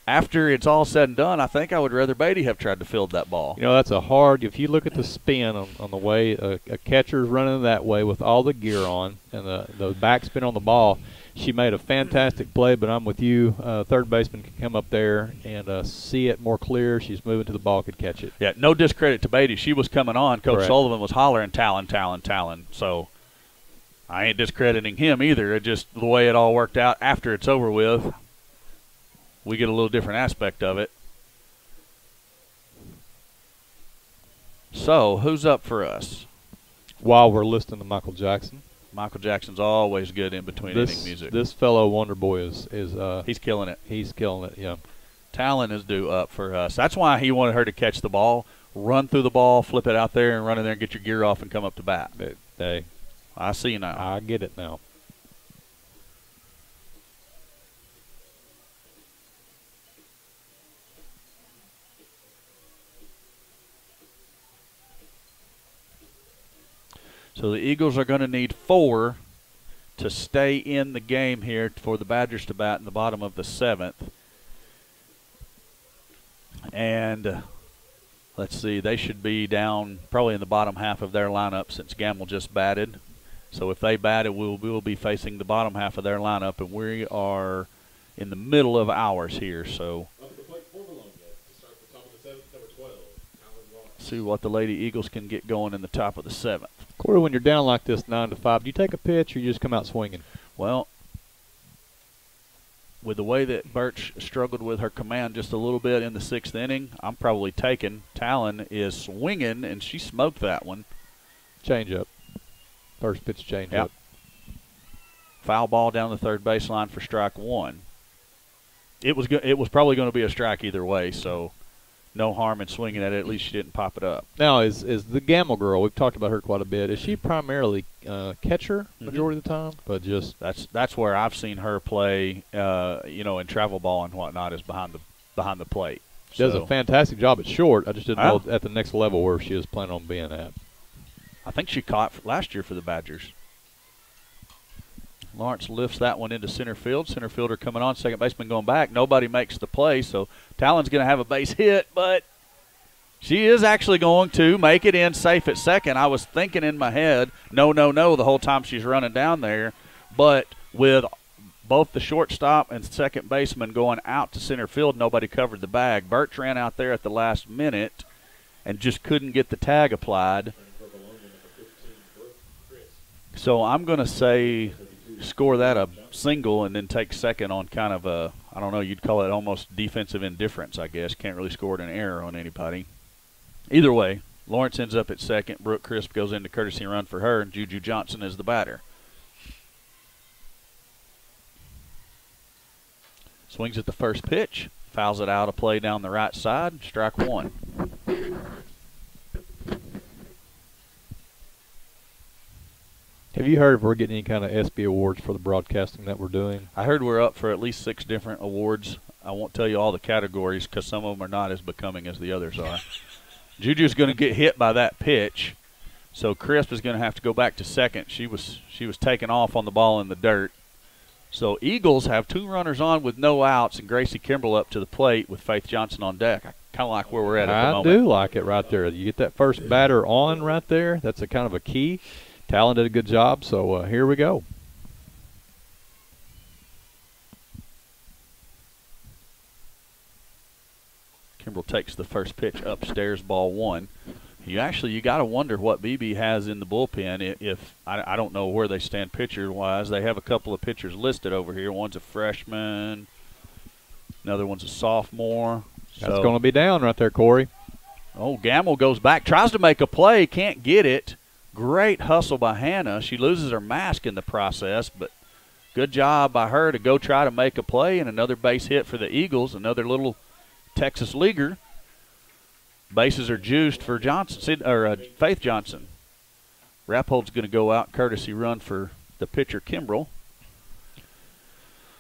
after it's all said and done, I think I would rather Beatty have tried to field that ball. You know, that's a hard – if you look at the spin on the way a catcher's running that way with all the gear on and the backspin on the ball, she made a fantastic play, but I'm with you. Third baseman can come up there and see it more clear. She's moving to the ball, could catch it. Yeah, no discredit to Beatty. She was coming on. Coach Correct. Sullivan was hollering, Talon, Talon, Talon. So I ain't discrediting him either. It just the way it all worked out after it's over with, we get a little different aspect of it. So who's up for us? While we're listening to Michael Jackson. Michael Jackson's always good in between inning music. This fellow Wonder Boy is he's killing it. He's killing it, yeah. Talon is due up for us. That's why he wanted her to catch the ball, run through the ball, flip it out there, and run in there and get your gear off and come up to bat. Hey, I see you now. I get it now. So the Eagles are going to need 4 to stay in the game here for the Badgers to bat in the bottom of the 7th. And let's see, they should be down probably in the bottom half of their lineup since Gamble just batted. So if they batted, we will be facing the bottom half of their lineup, and we are in the middle of ours here. So Up at the plate for Vilonia to start the top of the 7th, number 12, Talon Lawrence. see what the Lady Eagles can get going in the top of the 7th. Corey, when you're down like this 9-5, do you take a pitch or you just come out swinging? Well, with the way that Birch struggled with her command just a little bit in the 6th inning, I'm probably taking. Talon is swinging, and she smoked that one. Change up. First pitch change Yep. up. Foul ball down the third baseline for strike 1. It was probably going to be a strike either way, so no harm in swinging at it. At least she didn't pop it up. Now, is the Gamble girl, we've talked about her quite a bit, is she primarily catcher majority of the time? But just That's where I've seen her play, in travel ball and whatnot, is behind the plate. she does a fantastic job at short. I just didn't know Oh. at the next level where she was planning on being at. I think she caught last year for the Badgers. Lawrence lifts that one into center field. Center fielder coming on, second baseman going back. Nobody makes the play, so Talon's going to have a base hit, but she is actually going to make it in safe at second. I was thinking in my head, no, the whole time she's running down there, but with both the shortstop and second baseman going out to center field, nobody covered the bag. Birch ran out there at the last minute and just couldn't get the tag applied. For Vilonia, number 15, Brooke Chris. So I'm going to say score that a single and then take second on kind of a, I don't know, you'd call it almost defensive indifference, I guess. Can't really score an error on anybody. Either way, Lawrence ends up at second. Brooke Crisp goes into courtesy run for her, and Juju Johnson is the batter. Swings at the first pitch, fouls it out of play down the right side, strike 1. Have you heard if we're getting any kind of ESPY awards for the broadcasting that we're doing? I heard we're up for at least 6 different awards. I won't tell you all the categories because some of them are not as becoming as the others are. Juju's going to get hit by that pitch, so Crisp is going to have to go back to second. She was taking off on the ball in the dirt. So Eagles have 2 runners on with no outs, and Gracie Kimbrell up to the plate with Faith Johnson on deck. I kind of like where we're at the I moment. do like it right there. You get that first batter on right there. That's a kind of a key. Talon did a good job, so here we go. Kimbrell takes the first pitch upstairs, ball 1. You got to wonder what Beebe has in the bullpen. If I don't know where they stand pitcher-wise. They have a couple of pitchers listed over here. One's a freshman. Another one's a sophomore. That's going to be down right there, Corey. Oh, Gamble goes back, tries to make a play, can't get it. Great hustle by Hannah. She loses her mask in the process, but good job by her to go try to make a play, and another base hit for the Eagles, another little Texas leaguer. Bases are juiced for Faith Johnson. Rappold's going to go out, courtesy run for the pitcher Kimbrell.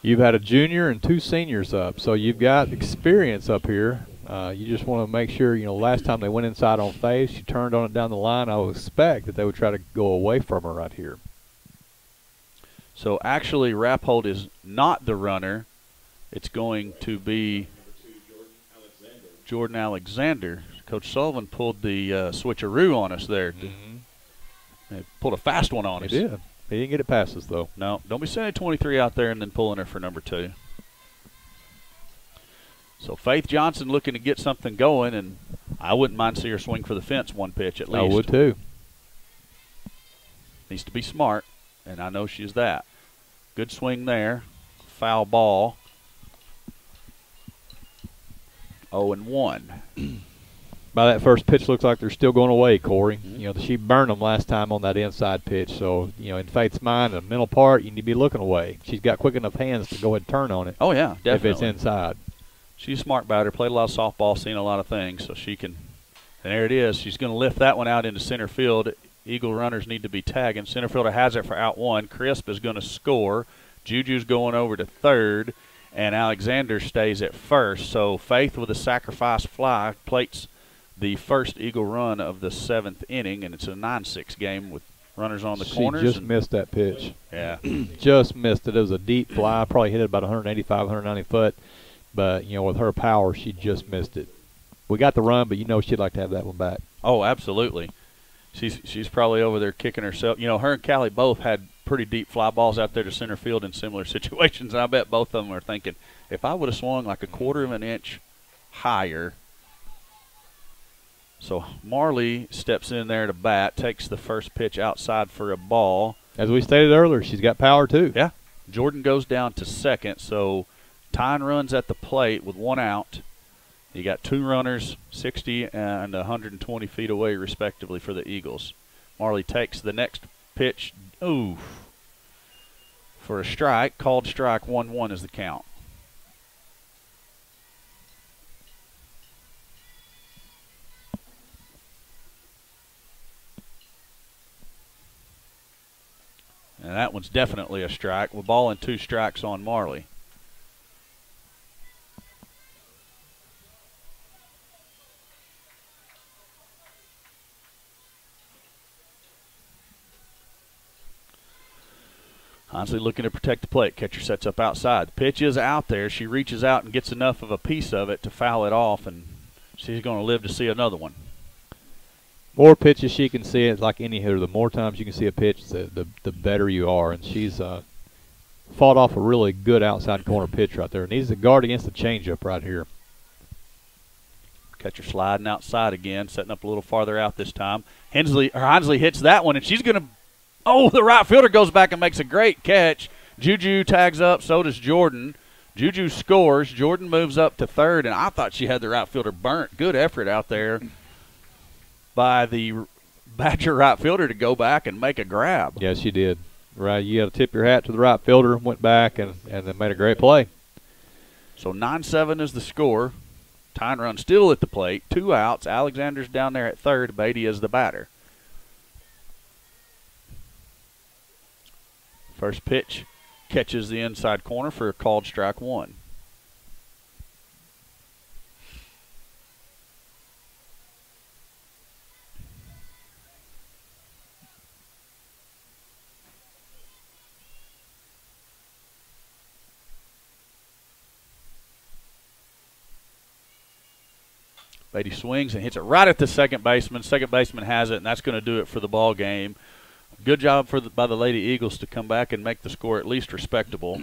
You've had a junior and 2 seniors up, so you've got experience up here. You just want to make sure, last time they went inside on Faith, she turned on it down the line. I would expect that they would try to go away from her right here. So actually Rappold is not the runner. It's going to be Jordan Alexander. Coach Sullivan pulled the switcheroo on us there. They pulled a fast one on us. He did. He didn't get it past us, though. No, don't be sending 23 out there and then pulling her for number 2. So Faith Johnson looking to get something going, and I wouldn't mind see her swing for the fence one pitch at least. I would too. Needs to be smart, and I know she's that. Good swing there. Foul ball. 0-1. By that first pitch, looks like they're still going away, Corey. You know, she burned them last time on that inside pitch. So, you know, in Faith's mind, the mental part, you need to be looking away. She's got quick enough hands to go ahead and turn on it. Oh, yeah, definitely. If it's inside. She's a smart batter, played a lot of softball, seen a lot of things, so she can. And there it is. She's going to lift that one out into center field. Eagle runners need to be tagging. Center fielder has it for out 1. Crisp is going to score. Juju's going over to third, and Alexander stays at first. So Faith with a sacrifice fly plates the first Eagle run of the 7th inning, and it's a 9-6 game with runners on the corners. She just missed that pitch. Yeah. Just missed it. It was a deep fly, probably hit it about 185, 190 foot. But, you know, with her power, she just missed it. We got the run, but you know she'd like to have that one back. Oh, absolutely. She's probably over there kicking herself. You know, her and Callie both had pretty deep fly balls out there to center field in similar situations, and I bet both of them are thinking, if I would have swung like a 1/4 of an inch higher. So Marley steps in there to bat, takes the first pitch outside for a ball. As we stated earlier, she's got power too. Yeah. Jordan goes down to second, so Tyne runs at the plate with 1 out. You got 2 runners, 60 and 120 feet away, respectively, for the Eagles. Marley takes the next pitch. Ooh. For a strike, called strike, 1-1 is the count. And that one's definitely a strike. With ball and 2 strikes on Marley. Honestly looking to protect the plate. Catcher sets up outside. The pitch is out there. She reaches out and gets enough of a piece of it to foul it off, and she's going to live to see another one. More pitches she can see, it's like any hitter. The more times you can see a pitch, the better you are. And she's fought off a really good outside corner pitch right there. Needs to guard against the changeup right here. Catcher sliding outside again, setting up a little farther out this time. Hensley hits that one, and she's going to – oh, the right fielder goes back and makes a great catch. Juju tags up, so does Jordan. Juju scores. Jordan moves up to third, and I thought she had the right fielder burnt. Good effort out there by the Badger right fielder to go back and make a grab. Yes, she did. Right, you got to tip your hat to the right fielder, went back, and then made a great play. So 9-7 is the score. Tyne run still at the plate. 2 outs. Alexander's down there at third. Beatty is the batter. First pitch catches the inside corner for a called strike 1. Beatty swings and hits it right at the second baseman. Second baseman has it, and that's going to do it for the ball game. Good job by the Lady Eagles to come back and make the score at least respectable.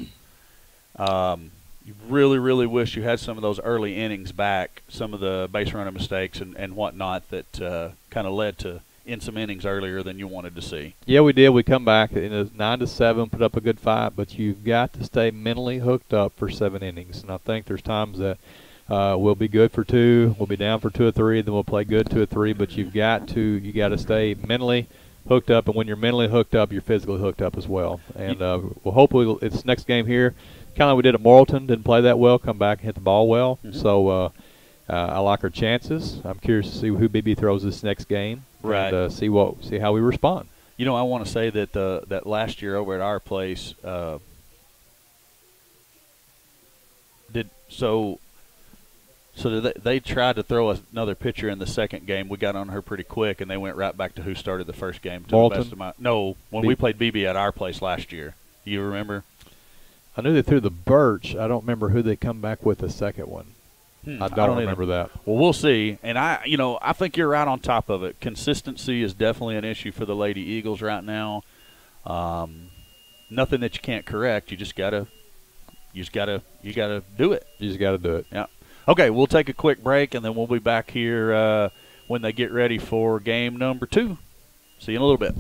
You really, really wish you had some of those early innings back, some of the base running mistakes and whatnot that kind of led to in some innings earlier than you wanted to see. Yeah, we did. We come back in a 9-7, put up a good fight, but you've got to stay mentally hooked up for 7 innings. And I think there's times that we'll be good for 2, we'll be down for 2 or 3, then we'll play good 2 or 3. But you got to stay mentally hooked up, and when you're mentally hooked up, you're physically hooked up as well. And well, hopefully it's next game here, kind of like we did at Morrilton, didn't play that well, come back and hit the ball well. Mm-hmm. So I like our chances. I'm curious to see who Beebe throws this next game, right? And see how we respond. You know, I want to say that that last year over at our place So they tried to throw another pitcher in the second game. We got on her pretty quick, and they went right back to who started the first game. To the best of my when we played Beebe at our place last year. You remember? I knew they threw the Birch. I don't remember who they come back with the second one. I don't remember that. Well, we'll see. And I think you're right on top of it. Consistency is definitely an issue for the Lady Eagles right now. Nothing that you can't correct. You gotta do it. You just gotta do it. Yeah. Okay, we'll take a quick break, and then we'll be back here when they get ready for game number 2. See you in a little bit.